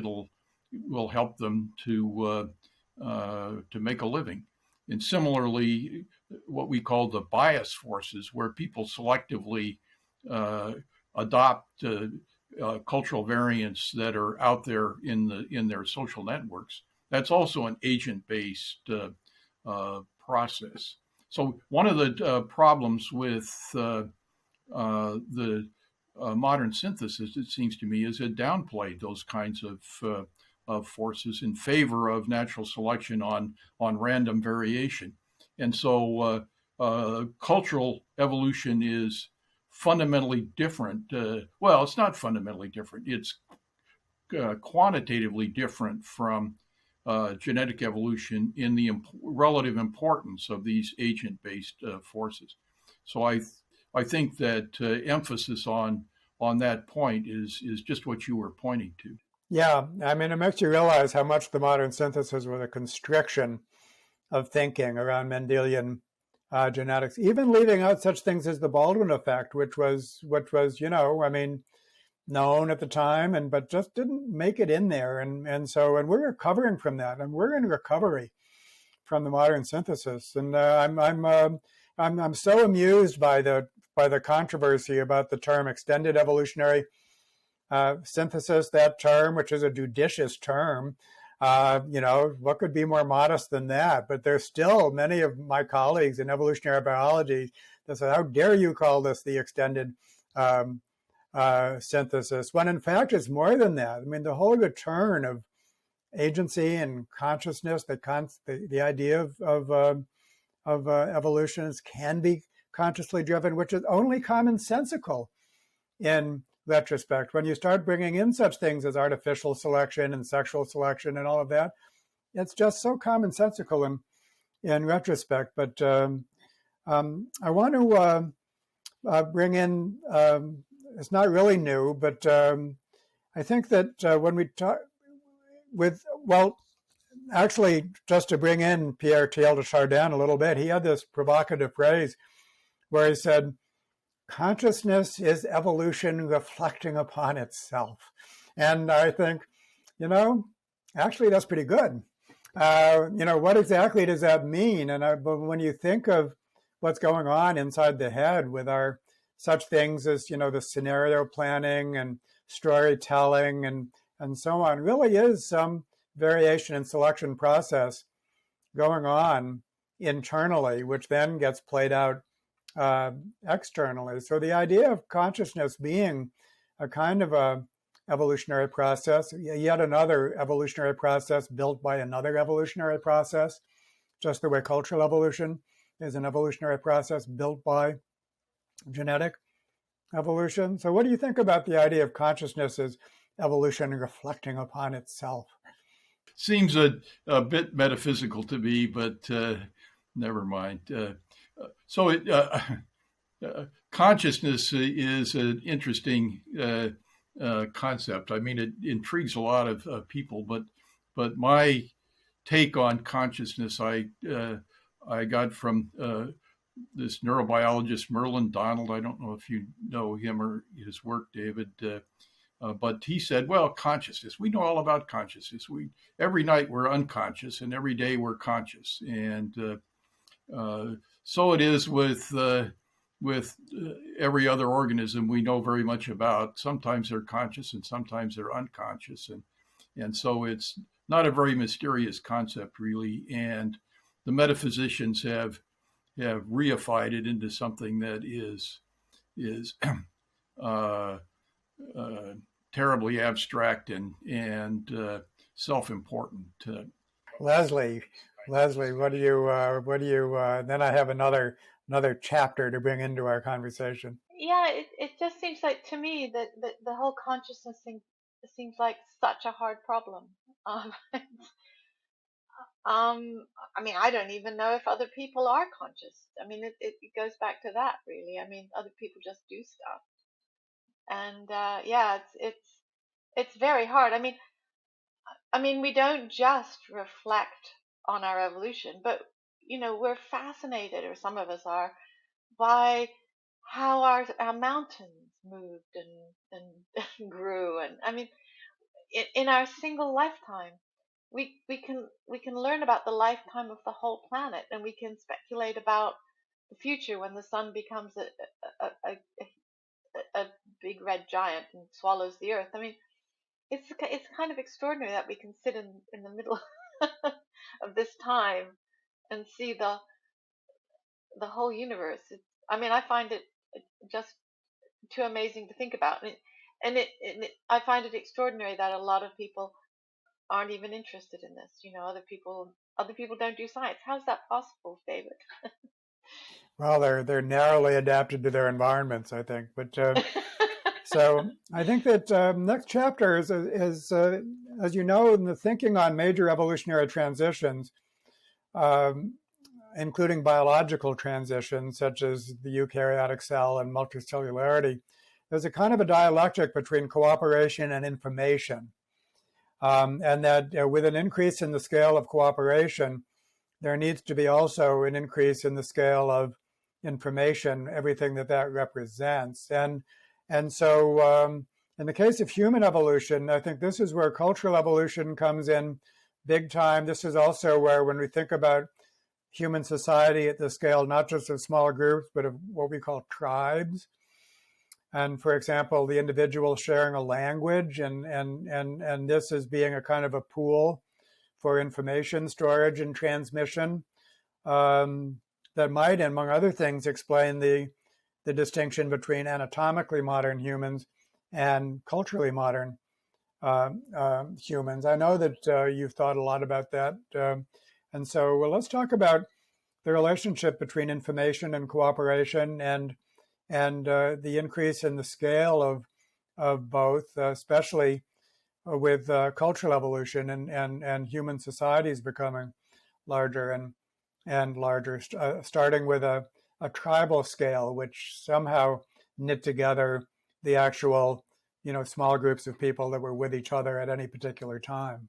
will help them to make a living. And similarly, what we call the bias forces, where people selectively adopt cultural variants that are out there in their social networks. That's also an agent-based process. So one of the problems with the modern synthesis, it seems to me, is it downplayed those kinds of forces in favor of natural selection on random variation. And so cultural evolution is fundamentally different. Well, it's not fundamentally different. It's quantitatively different from genetic evolution in the relative importance of these agent-based forces. So I think that emphasis on that point is just what you were pointing to. Yeah, I mean, it makes you realize how much the modern synthesis was a constriction of thinking around Mendelian genetics, even leaving out such things as the Baldwin effect, which was known at the time, but just didn't make it in there, and so we're recovering from that, and we're in recovery from the modern synthesis, and I'm so amused by the controversy about the term extended evolutionary synthesis, that term, which is a judicious term. What could be more modest than that? But there's still many of my colleagues in evolutionary biology that say, how dare you call this the extended synthesis, when in fact it's more than that. I mean, the whole return of agency and consciousness, the idea of evolution can be consciously driven, which is only commonsensical in retrospect. When you start bringing in such things as artificial selection and sexual selection and all of that, it's just so commonsensical in retrospect. But I want to bring in, it's not really new, but I think that when we talk actually, just to bring in Pierre Teilhard a little bit, he had this provocative phrase where he said, consciousness is evolution reflecting upon itself. And I think, actually that's pretty good. What exactly does that mean? But when you think of what's going on inside the head with our such things as, the scenario planning and storytelling and so on, really is some variation and selection process going on internally, which then gets played out externally. So the idea of consciousness being a kind of a evolutionary process, yet another evolutionary process built by another evolutionary process, just the way cultural evolution is an evolutionary process built by genetic evolution. So what do you think about the idea of consciousness as evolution reflecting upon itself? Seems a bit metaphysical to me, but never mind. Consciousness is an interesting concept. I mean, it intrigues a lot of people, but my take on consciousness, I got from this neurobiologist Merlin Donald. I don't know if you know him or his work, David, but he said, well, consciousness, we know all about consciousness. Every night we're unconscious and every day we're conscious. And so it is with every other organism we know very much about. Sometimes they're conscious and sometimes they're unconscious, and so it's not a very mysterious concept really. And the metaphysicians have reified it into something that is uh, terribly abstract and self-important. Lesley, what do you? Then I have another chapter to bring into our conversation. Yeah, it just seems like to me that the whole consciousness thing seems like such a hard problem. Um, I mean, I don't even know if other people are conscious. I mean, it goes back to that really. I mean, other people just do stuff, and yeah, it's very hard. I mean, we don't just reflect on our evolution, but we're fascinated, or some of us are, by how our mountains moved and grew. And I mean, in our single lifetime, we can learn about the lifetime of the whole planet, and we can speculate about the future when the sun becomes a big red giant and swallows the earth. I mean, it's kind of extraordinary that we can sit in the middle of this time and see the whole universe. I mean, I find it just too amazing to think about, I find it extraordinary that a lot of people aren't even interested in this. Other people don't do science. How's that possible, David? Well, they're narrowly adapted to their environments, I think. But so I think that next chapter is as you know, in the thinking on major evolutionary transitions, um, including biological transitions such as the eukaryotic cell and multicellularity. There's a kind of a dialectic between cooperation and information, and that with an increase in the scale of cooperation, there needs to be also an increase in the scale of information, everything that represents. And so in the case of human evolution, I think this is where cultural evolution comes in big time. This is also where, when we think about human society at the scale, not just of small groups, but of what we call tribes. And for example, the individual sharing a language, and this as being a kind of a pool for information storage and transmission, that might, among other things, explain the distinction between anatomically modern humans and culturally modern humans. I know that you've thought a lot about that. And so let's talk about the relationship between information and cooperation, and the increase in the scale of both, especially with cultural evolution and human societies becoming larger and larger, starting with a tribal scale, which somehow knit together the actual, small groups of people that were with each other at any particular time.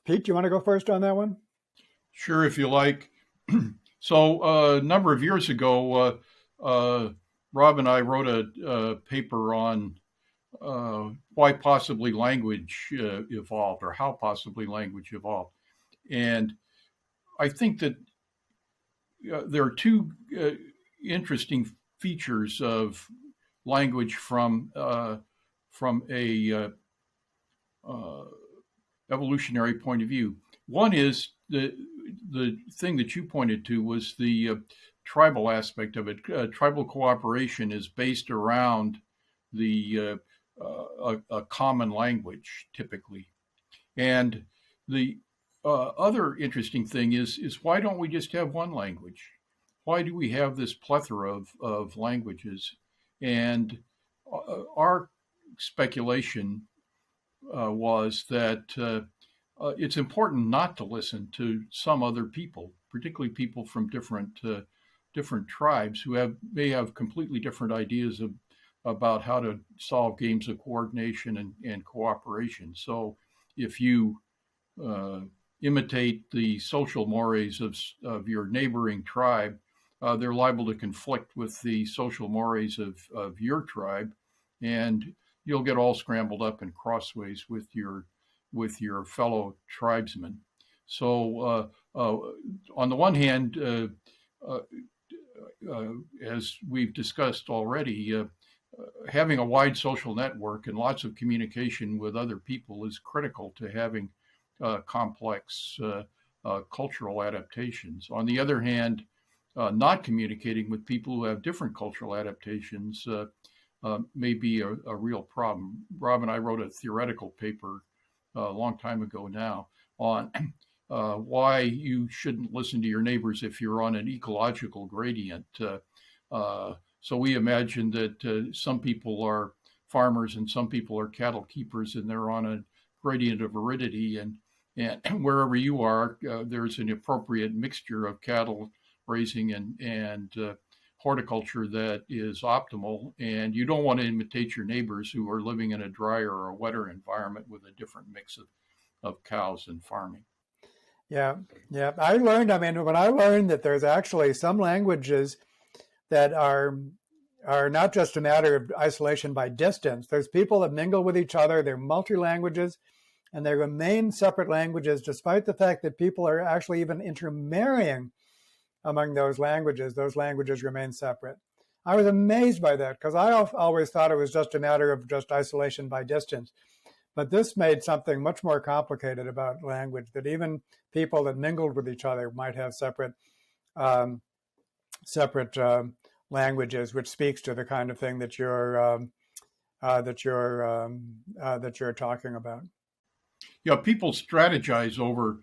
Pete, do you want to go first on that one? Sure, if you like. So a number of years ago, Rob and I wrote a paper on why possibly language evolved, or how possibly language evolved. And I think that there are two interesting features of language from a evolutionary point of view. One is the thing that you pointed to was the tribal aspect of it. Tribal cooperation is based around a common language, typically. And the other interesting thing is why don't we just have one language? Why do we have this plethora of languages? And our speculation was that it's important not to listen to some other people, particularly people from different tribes who may have completely different ideas about how to solve games of coordination and cooperation. So if you imitate the social mores of your neighboring tribe, they're liable to conflict with the social mores of your tribe, and you'll get all scrambled up in crossways with your fellow tribesmen. So on the one hand, as we've discussed already, having a wide social network and lots of communication with other people is critical to having complex cultural adaptations. On the other hand, not communicating with people who have different cultural adaptations may be a real problem. Rob and I wrote a theoretical paper a long time ago now on why you shouldn't listen to your neighbors if you're on an ecological gradient. So we imagine that some people are farmers and some people are cattle keepers, and they're on a gradient of aridity. And wherever you are, there's an appropriate mixture of cattle raising and horticulture that is optimal. And you don't want to imitate your neighbors who are living in a drier or a wetter environment with a different mix of cows and farming. Yeah. I learned when I learned that there's actually some languages that are not just a matter of isolation by distance. There's people that mingle with each other. They're multi-languages, and they remain separate languages, despite the fact that people are actually even intermarrying among those languages. Those languages remain separate. I was amazed by that because I always thought it was just a matter of just isolation by distance. But this made something much more complicated about language, that even people that mingled with each other might have separate languages, which speaks to the kind of thing that you're talking about. Yeah, people strategize over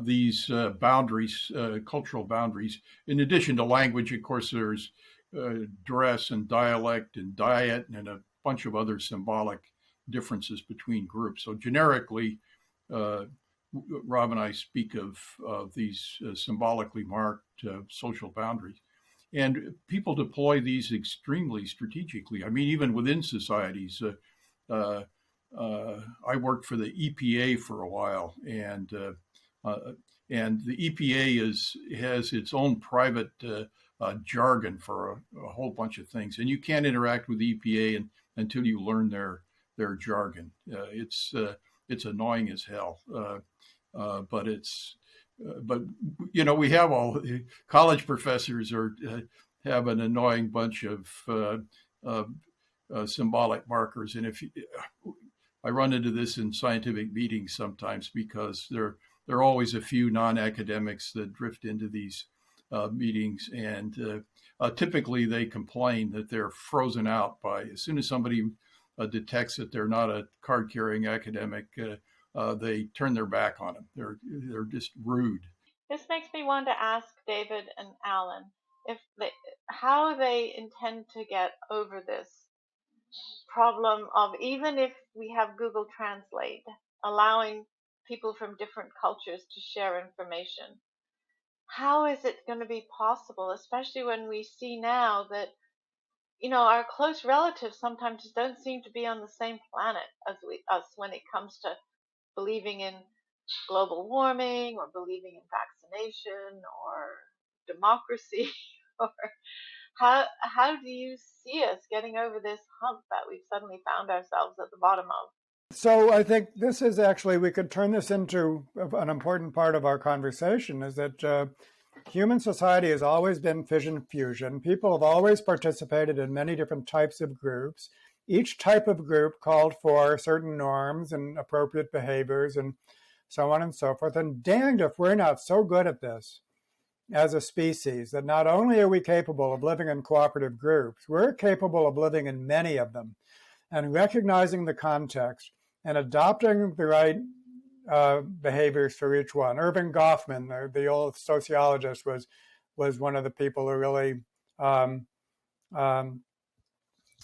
these boundaries, cultural boundaries. In addition to language, of course, there's dress and dialect and diet and a bunch of other symbolic differences between groups. So generically, Rob and I speak of these symbolically marked social boundaries. And people deploy these extremely strategically. I mean, even within societies, I worked for the EPA for a while, and the EPA has its own private jargon for a whole bunch of things, and you can't interact with the EPA until you learn their jargon. It's annoying as hell, but we have all college professors have an annoying bunch of symbolic markers, and I run into this in scientific meetings sometimes because there are always a few non-academics that drift into these meetings, and typically they complain that they're frozen out by, as soon as somebody detects that they're not a card-carrying academic, they turn their back on them. They're just rude. This makes me want to ask David and Alan how they intend to get over this problem of, even if we have Google Translate, allowing people from different cultures to share information. How is it going to be possible, especially when we see now that our close relatives sometimes don't seem to be on the same planet as us when it comes to believing in global warming or believing in vaccination or democracy? Or how do you see us getting over this hump that we've suddenly found ourselves at the bottom of? So I think this is actually, we could turn this into an important part of our conversation, is that human society has always been fission fusion. People have always participated in many different types of groups. Each type of group called for certain norms and appropriate behaviors and so on and so forth. And danged if we're not so good at this as a species, that not only are we capable of living in cooperative groups, we're capable of living in many of them and recognizing the context and adopting the right behaviors for each one. Irving Goffman, the old sociologist, was one of the people who really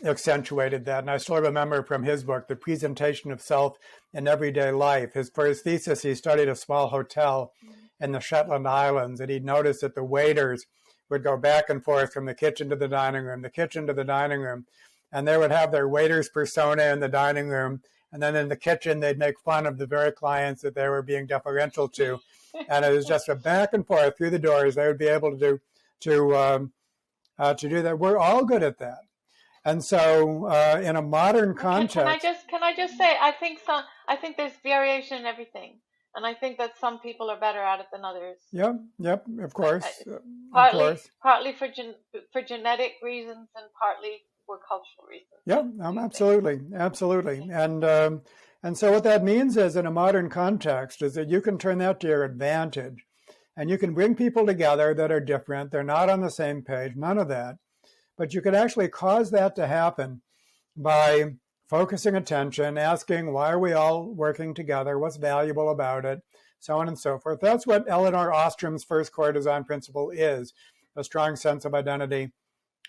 accentuated that. And I still remember from his book, The Presentation of Self in Everyday Life. For his thesis, he studied a small hotel in the Shetland Islands, and he noticed that the waiters would go back and forth from the kitchen to the dining room, the kitchen to the dining room, and they would have their waiter's persona in the dining room, and then in the kitchen they'd make fun of the very clients that they were being deferential to, and it was just a back and forth through the doors. They would be able to do that. We're all good at that, and so in a modern context, can I just say, I think there's variation in everything. And I think that some people are better at it than others. Yep, of course, of Partly course. partly for genetic reasons and partly for cultural reasons. Yep, absolutely. And so what that means is, in a modern context, is that you can turn that to your advantage, and you can bring people together that are different. They're not on the same page, none of that. But you could actually cause that to happen by focusing attention, asking, why are we all working together? What's valuable about it? So on and so forth. That's what Elinor Ostrom's first core design principle is, a strong sense of identity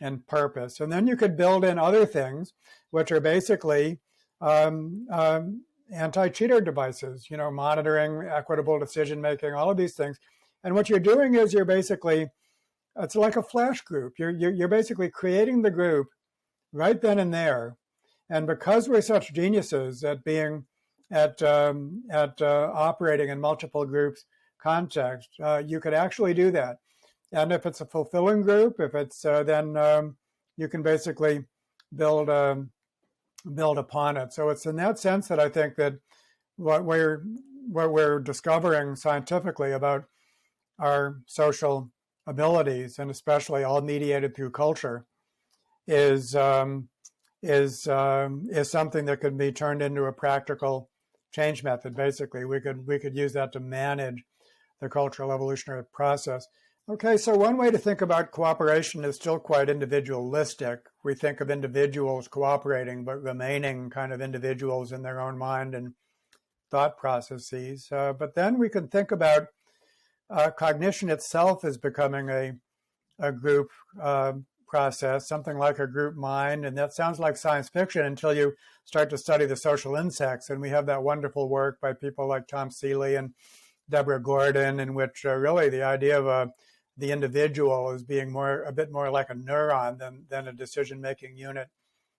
and purpose. And then you could build in other things, which are basically anti-cheater devices, monitoring, equitable decision making, all of these things. And what you're doing is it's like a flash group. You're basically creating the group right then and there. And because we're such geniuses at being at operating in multiple groups context, you could actually do that. And if it's a fulfilling group, if it's then you can basically build upon it. So it's in that sense that I think that what we're discovering scientifically about our social abilities, and especially all mediated through culture, is something that could be turned into a practical change method. Basically, we could use that to manage the cultural evolutionary process. Okay, so one way to think about cooperation is still quite individualistic. We think of individuals cooperating, but remaining kind of individuals in their own mind and thought processes. But then we can think about cognition itself as becoming a group process, something like a group mind. And that sounds like science fiction until you start to study the social insects. And we have that wonderful work by people like Tom Seeley and Deborah Gordon, in which really the idea of the individual as being a bit more like a neuron than a decision-making unit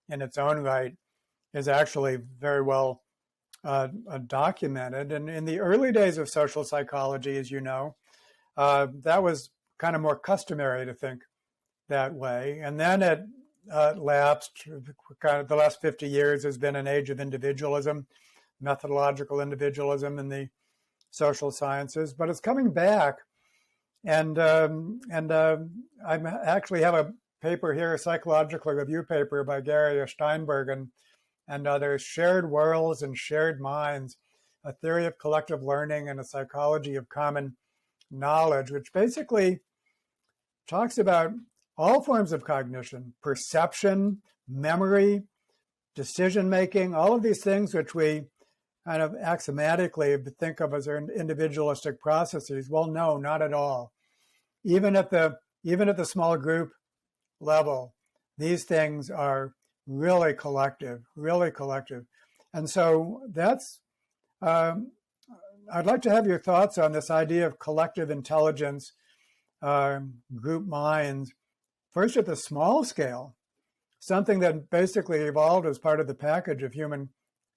in its own right is actually very well documented. And in the early days of social psychology, as you know, that was kind of more customary to think that way. And then it lapsed. Kind of the last 50 years has been an age of individualism, methodological individualism in the social sciences, but it's coming back. And I actually have a paper here, a psychological review paper by Gary Steinberg and others, Shared Worlds and Shared Minds, a theory of collective learning and a psychology of common knowledge, which basically talks about all forms of cognition, perception, memory, decision-making, all of these things which we kind of axiomatically think of as individualistic processes. Well, no, not at all. Even at the small group level, these things are really collective. And so that's, I'd like to have your thoughts on this idea of collective intelligence, group minds, first at the small scale, something that basically evolved as part of the package of human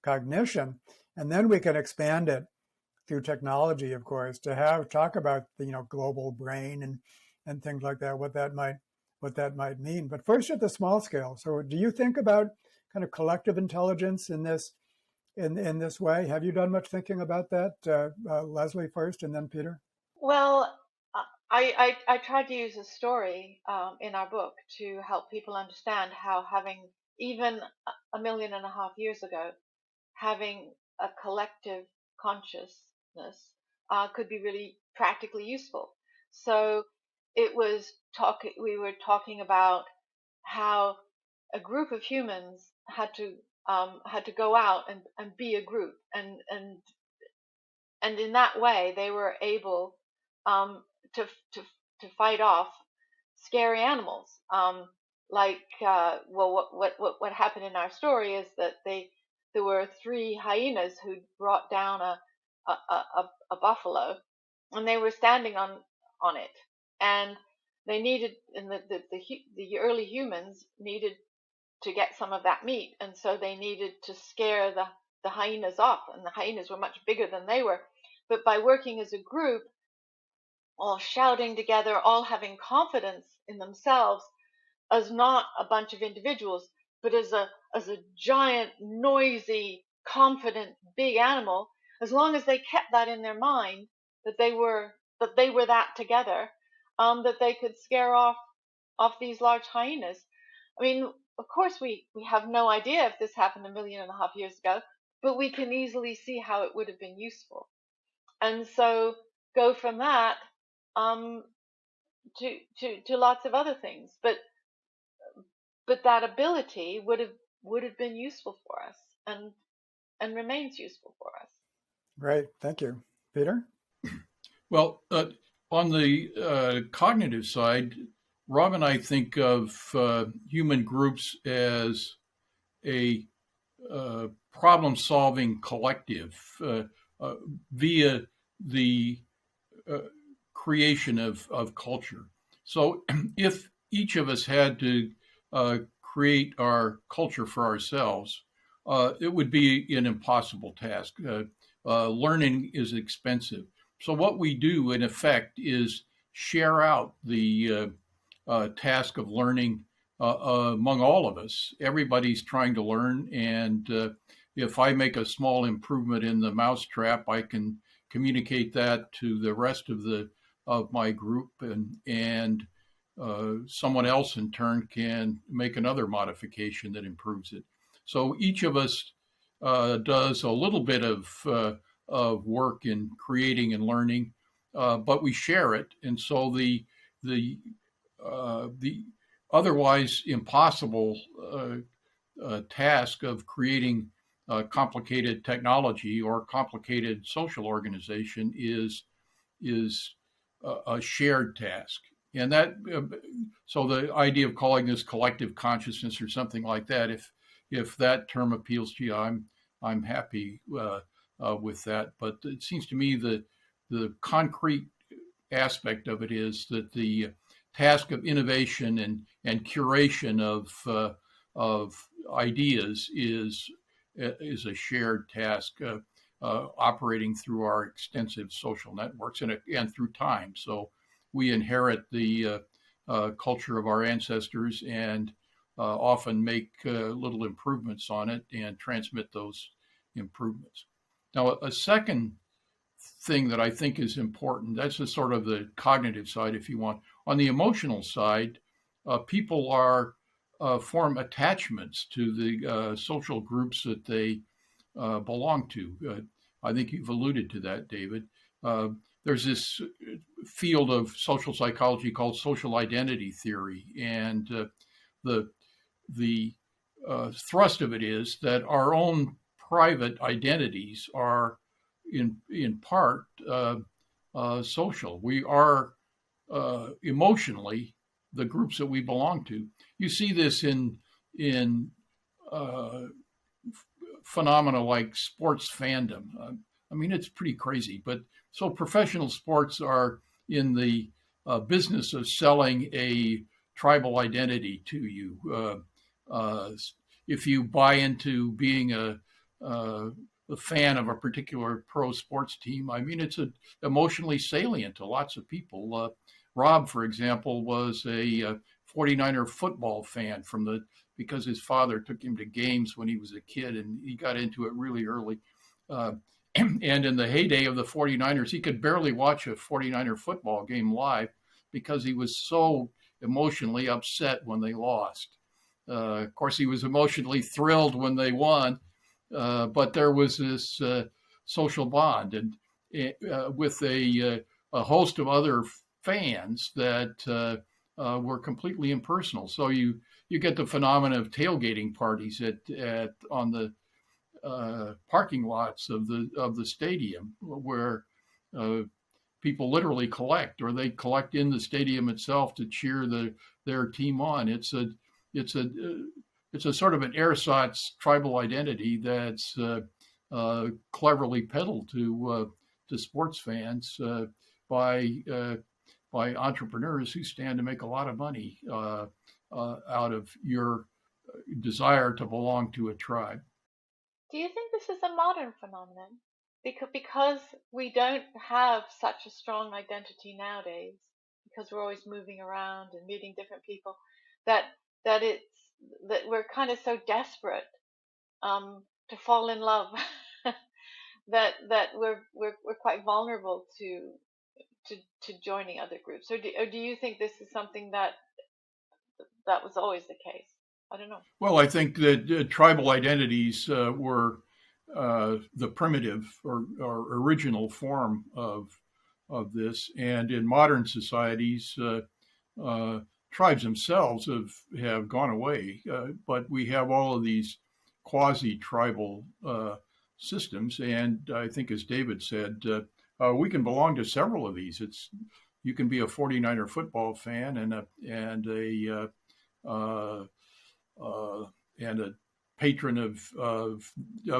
cognition. And then we can expand it through technology, of course, to talk about the global brain and things like that, what that might mean. But first at the small scale. So do you think about kind of collective intelligence in this way? Have you done much thinking about that? Lesley first and then Peter. Well, I tried to use a story in our book to help people understand how having, even 1.5 million years ago, having a collective consciousness could be really practically useful. So we were talking about how a group of humans had to go out and be a group, and in that way they were able to fight off scary animals. What happened in our story is that there were 3 hyenas who brought down a buffalo, and they were standing on it, and they needed, and the early humans needed to get some of that meat, and so they needed to scare the hyenas off, and the hyenas were much bigger than they were. But by working as a group, all shouting together, all having confidence in themselves, as not a bunch of individuals, but as a giant, noisy, confident, big animal, as long as they kept that in their mind, that they were that together, that they could scare off these large hyenas. I mean, of course, we have no idea if this happened 1.5 million years ago, but we can easily see how it would have been useful. And so go from that um, to lots of other things. But that ability would have been useful for us, and remains useful for us. Great, thank you. Peter? Well, on the cognitive side, Rob and I think of human groups as a problem-solving collective via the creation of culture. So if each of us had to create our culture for ourselves, it would be an impossible task. Learning is expensive. So what we do, in effect, is share out the task of learning among all of us. Everybody's trying to learn, and if I make a small improvement in the mousetrap, I can communicate that to the rest of my group, and someone else in turn can make another modification that improves it. So each of us does a little bit of work in creating and learning, but we share it, and so the otherwise impossible task of creating complicated technology or complicated social organization is a shared task. And that so the idea of calling this collective consciousness or something like that, if that term appeals to you, I'm happy with that. But it seems to me the concrete aspect of it is that the task of innovation and curation of ideas is a shared task operating through our extensive social networks and through time. So we inherit the culture of our ancestors and often make little improvements on it and transmit those improvements. Now, a second thing that I think is important, that's the sort of the cognitive side, if you want. On the emotional side, people form attachments to the social groups that they belong to. I think you've alluded to that, David. There's this field of social psychology called social identity theory, and the thrust of it is that our own private identities are in part social. We are emotionally the groups that we belong to. You see this in phenomena like sports fandom. I mean, it's pretty crazy. But so professional sports are in the business of selling a tribal identity to you. If you buy into being a fan of a particular pro sports team, I mean, it's emotionally salient to lots of people. Rob, for example, was a 49er football fan because his father took him to games when he was a kid, and he got into it really early. And in the heyday of the 49ers, he could barely watch a 49er football game live because he was so emotionally upset when they lost. Of course, he was emotionally thrilled when they won, but there was this social bond and with a host of other fans that were completely impersonal. So you get the phenomenon of tailgating parties on the parking lots of the stadium, where people literally collect, or they collect in the stadium itself to cheer their team on. It's a sort of an ersatz tribal identity that's cleverly peddled to sports fans by entrepreneurs who stand to make a lot of money out of your desire to belong to a tribe. Do you think this is a modern phenomenon? Because we don't have such a strong identity nowadays, because we're always moving around and meeting different people, that that we're kind of so desperate to fall in love that we're quite vulnerable to joining other groups, or do you think this is something that was always the case? I don't know. Well, I think that tribal identities were the primitive or original form of this, and in modern societies, tribes themselves have gone away, but we have all of these quasi-tribal systems, and I think, as David said, we can belong to several of these. You can be a 49er football fan and a patron of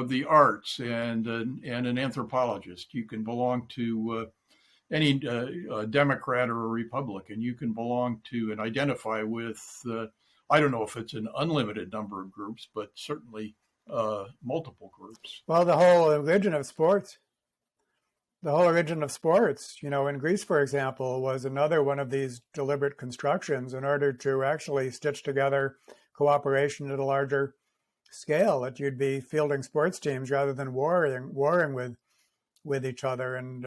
the arts and an anthropologist. You can belong to any Democrat or a Republican. You can belong to and identify with, I don't know if it's an unlimited number of groups, but certainly multiple groups. Well, the whole origin of sports, in Greece, for example, was another one of these deliberate constructions in order to actually stitch together cooperation at a larger scale, that you'd be fielding sports teams rather than warring with each other and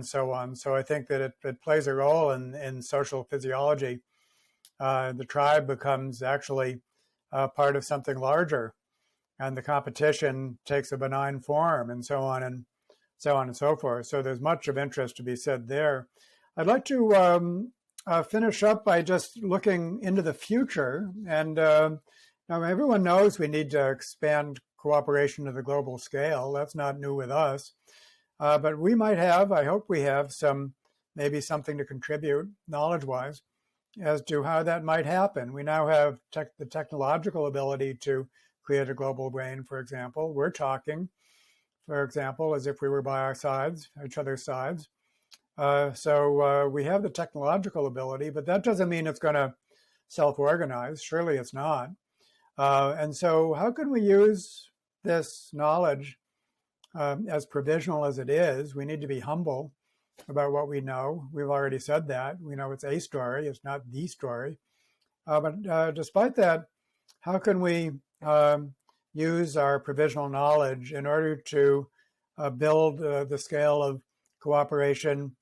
so on. So I think that it plays a role in social physiology. The tribe becomes actually part of something larger, and the competition takes a benign form, and so on and so forth. So there's much of interest to be said there. I'd like to finish up by just looking into the future. And now everyone knows we need to expand cooperation to the global scale. That's not new with us. But we might have, I hope we have, maybe something to contribute knowledge-wise as to how that might happen. We now have the technological ability to create a global brain, for example. We're talking, for example, as if we were by each other's sides. So we have the technological ability, but that doesn't mean it's going to self-organize. Surely it's not. And so how can we use this knowledge as provisional as it is? We need to be humble about what we know. We've already said that. We know it's a story. It's not the story. But despite that, how can we use our provisional knowledge in order to build the scale of cooperation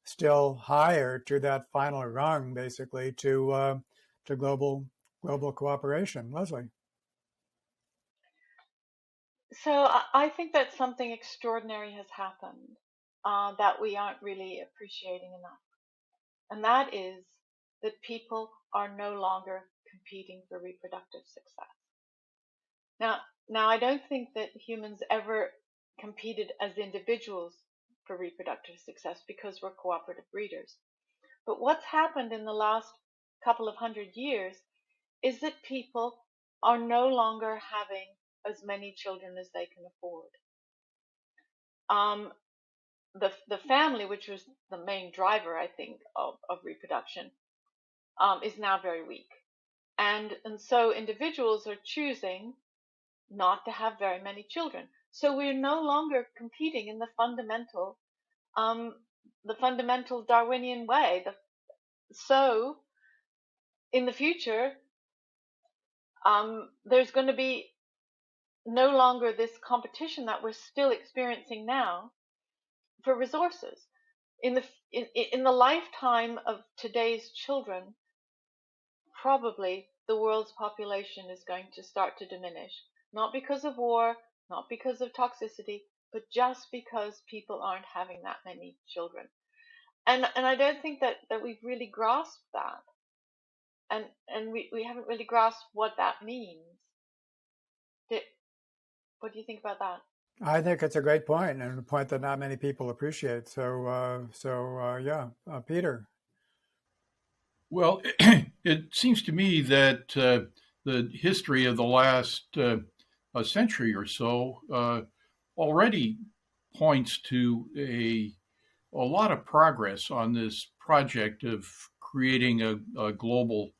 still higher to that final rung, basically, to global cooperation? Lesley. So I think that something extraordinary has happened that we aren't really appreciating enough. And that is that people are no longer competing for reproductive success. Now I don't think that humans ever competed as individuals for reproductive success because we're cooperative breeders. But what's happened in the last couple of 100 years is that people are no longer having as many children as they can afford. The family, which was the main driver, I think, of reproduction, is now very weak. And so individuals are choosing not to have very many children. So we're no longer competing in the fundamental Darwinian way. So in the future, there's going to be no longer this competition that we're still experiencing now for resources. In the lifetime of today's children, probably the world's population is going to start to diminish, not because of war, not because of toxicity, but just because people aren't having that many children. And I don't think that we've really grasped that. And we haven't really grasped what that means. What do you think about that? I think it's a great point, and a point that not many people appreciate. So Peter. Well, it seems to me that the history of the last a century or so already points to a lot of progress on this project of creating a global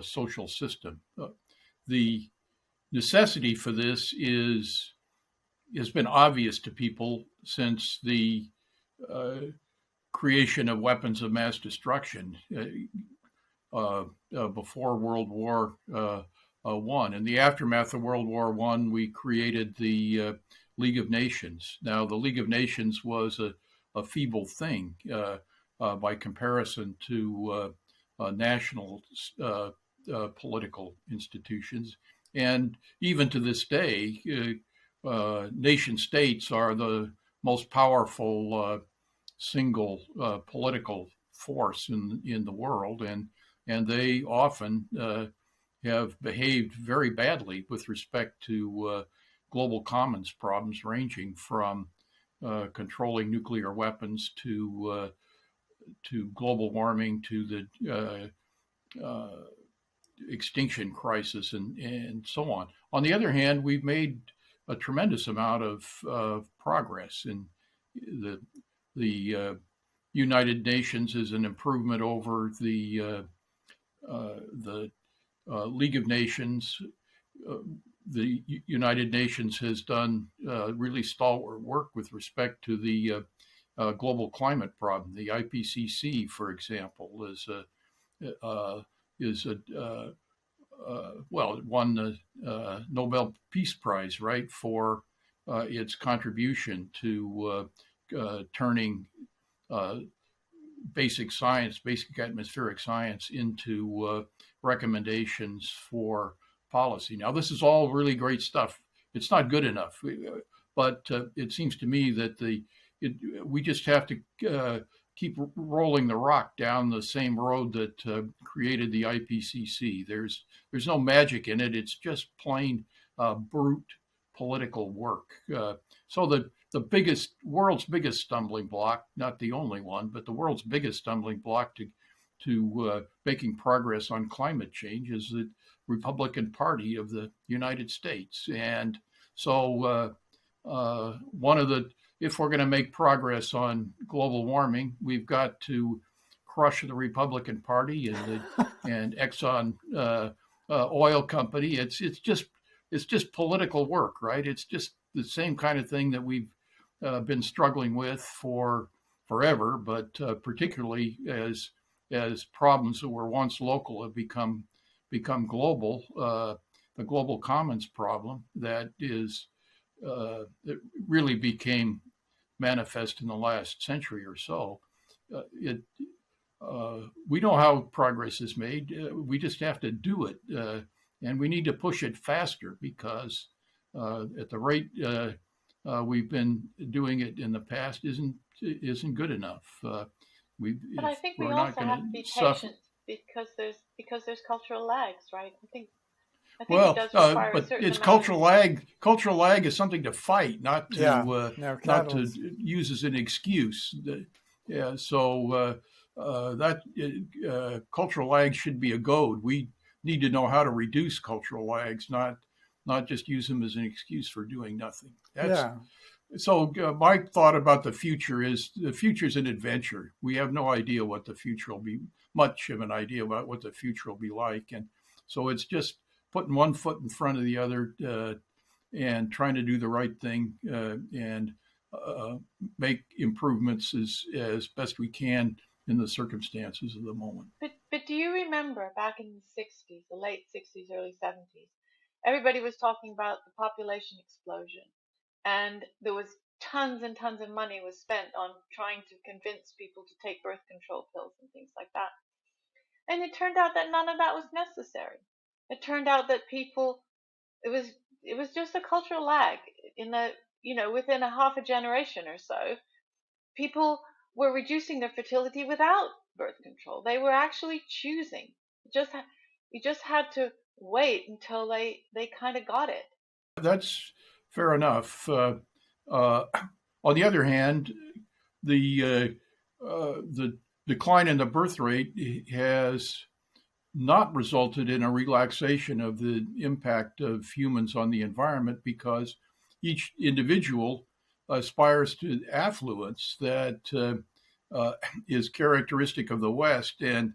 social system. The necessity for this has been obvious to people since the creation of weapons of mass destruction before World War I. In the aftermath of World War I, we created the League of Nations. Now, the League of Nations was a feeble thing by comparison to national political institutions. And even to this day, nation states are the most powerful single political force in the world, and they often have behaved very badly with respect to global commons problems, ranging from controlling nuclear weapons to global warming to the extinction crisis and so on. On the other hand, we've made a tremendous amount of progress in the United Nations is an improvement over the League of Nations. The United Nations has done really stalwart work with respect to the global climate problem. The IPCC, for example, well, it won the Nobel Peace Prize, right, for its contribution to turning basic science, basic atmospheric science, into recommendations for policy. Now, this is all really great stuff. It's not good enough, but it seems to me that we just have to keep rolling the rock down the same road that created the IPCC. There's no magic in it. It's just plain brute political work. So the world's biggest stumbling block, not the only one, but the world's biggest stumbling block to making progress on climate change is the Republican Party of the United States. And so if we're going to make progress on global warming, we've got to crush the Republican Party and Exxon oil company. It's just political work, right? It's just the same kind of thing that we've been struggling with for forever, but particularly as problems that were once local have become global. The global commons problem that really became manifest in the last century or so. We know how progress is made. We just have to do it, and we need to push it faster because at the rate we've been doing it in the past isn't good enough. But I think we also have to be patient because there's cultural lags, right? I think well, it does require but a certain it's amount cultural lag. Cultural lag is something to fight, not to not to use as an excuse. Yeah, so that cultural lag should be a goad. We need to know how to reduce cultural lags, not just use them as an excuse for doing nothing. So my thought about the future is an adventure. We have no idea what the future will be, much of an idea about what the future will be like, and so it's just putting one foot in front of the other and trying to do the right thing and make improvements as best we can in the circumstances of the moment. But do you remember back in the 60s, the late 60s, early 70s, everybody was talking about the population explosion, and there was tons and tons of money was spent on trying to convince people to take birth control pills and things like that. And it turned out that none of that was necessary. It turned out that it was just a cultural lag within a half a generation or so, people were reducing their fertility without birth control. They were actually choosing. You just had to wait until they kind of got it. That's fair enough. On the other hand, the decline in the birth rate has not resulted in a relaxation of the impact of humans on the environment because each individual aspires to affluence that is characteristic of the West, and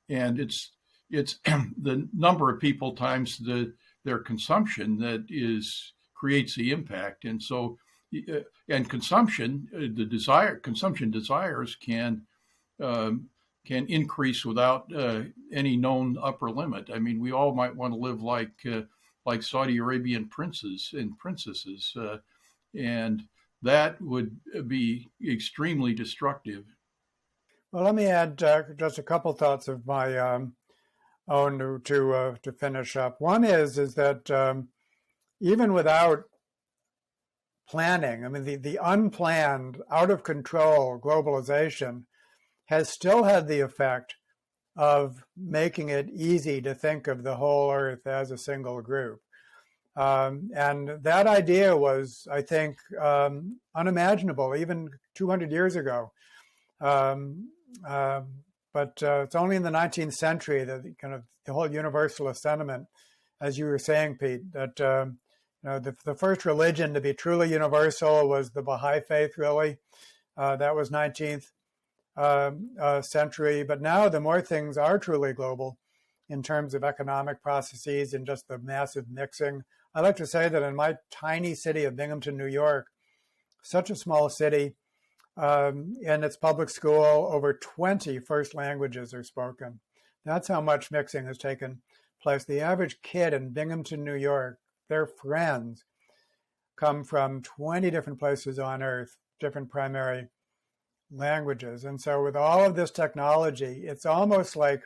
it's the number of people times their consumption that creates the impact, and so consumption desires can can increase without any known upper limit. I mean, we all might want to live like Saudi Arabian princes and princesses, and that would be extremely destructive. Well, let me add just a couple thoughts of my own to finish up. One is that even without planning, I mean, the unplanned, out of control globalization has still had the effect of making it easy to think of the whole Earth as a single group. And that idea was, I think, unimaginable even 200 years ago. But it's only in the 19th century that kind of the whole universalist sentiment, as you were saying, Pete, that the first religion to be truly universal was the Baha'i faith, really. That was 19th century. But now the more things are truly global in terms of economic processes and just the massive mixing. I like to say that in my tiny city of Binghamton, New York, such a small city, in its public school, over 20 first languages are spoken. That's how much mixing has taken place. The average kid in Binghamton, New York, their friends come from 20 different places on Earth, different primary languages. And so with all of this technology, it's almost like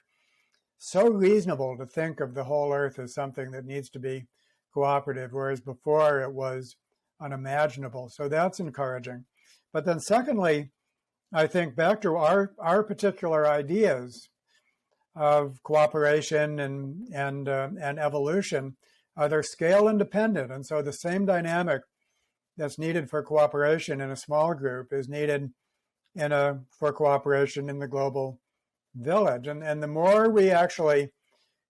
so reasonable to think of the whole Earth as something that needs to be cooperative, whereas before it was unimaginable. So that's encouraging. But then secondly, I think back to our particular ideas of cooperation and evolution, they're scale independent. And so the same dynamic that's needed for cooperation in a small group is needed for cooperation in the global village. And the more we actually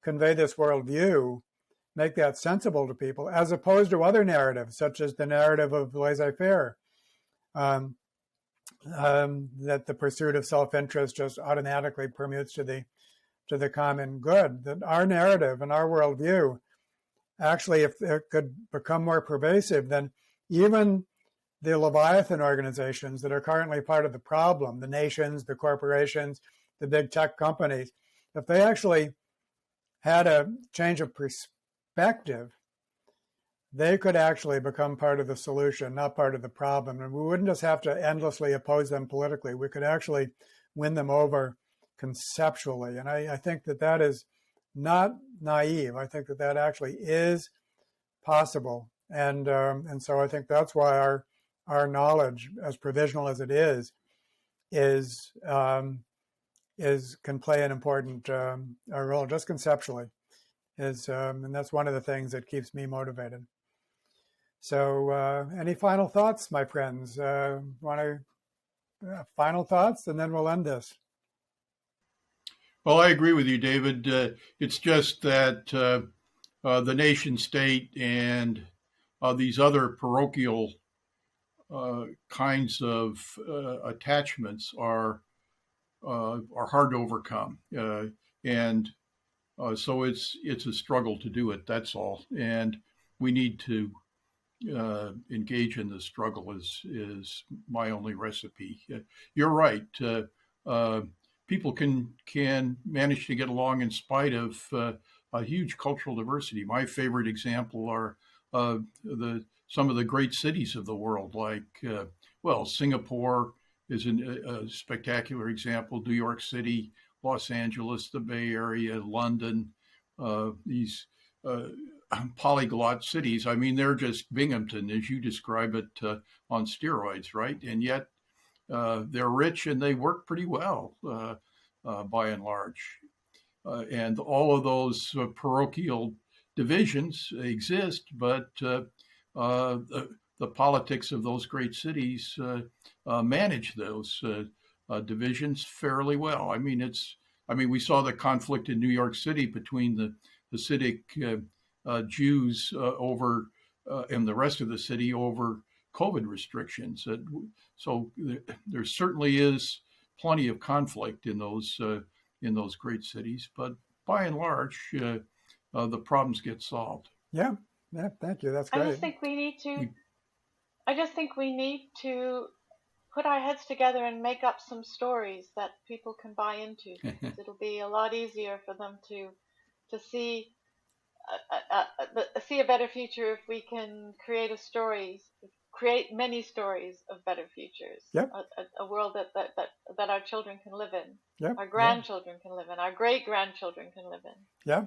convey this worldview, make that sensible to people, as opposed to other narratives, such as the narrative of laissez-faire, that the pursuit of self-interest just automatically permutes to the common good. That our narrative and our worldview, actually, if it could become more pervasive, then even the Leviathan organizations that are currently part of the problem, the nations, the corporations, the big tech companies, if they actually had a change of perspective, they could actually become part of the solution, not part of the problem. And we wouldn't just have to endlessly oppose them politically. We could actually win them over conceptually. And I think that is not naive. I think that actually is possible. And so I think that's why our knowledge, as provisional as it is can play an important role, just conceptually. And that's one of the things that keeps me motivated. So any final thoughts, my friends? Final thoughts, and then we'll end this. Well, I agree with you, David. It's just that the nation state and these other parochial kinds of attachments are hard to overcome, and so it's a struggle to do it. That's all, and we need to engage in the struggle. Is my only recipe. You're right. People can manage to get along in spite of a huge cultural diversity. My favorite example are some of the great cities of the world, like Singapore is a spectacular example. New York City, Los Angeles, the Bay Area, London, these polyglot cities. I mean, they're just Binghamton, as you describe it, on steroids, right? And yet they're rich and they work pretty well by and large. And all of those parochial divisions exist, but the politics of those great cities manage those divisions fairly well. I mean, we saw the conflict in New York City between the Hasidic Jews over and the rest of the city over COVID restrictions. So there certainly is plenty of conflict in those great cities, but by and large, the problems get solved. Yeah, thank you. That's great. I just think we need to put our heads together and make up some stories that people can buy into, because it'll be a lot easier for them to see see a better future if we can create many stories of better futures. Yep. A world that our children can live in, Yep. our grandchildren can live in, our great grandchildren can live in. Yeah.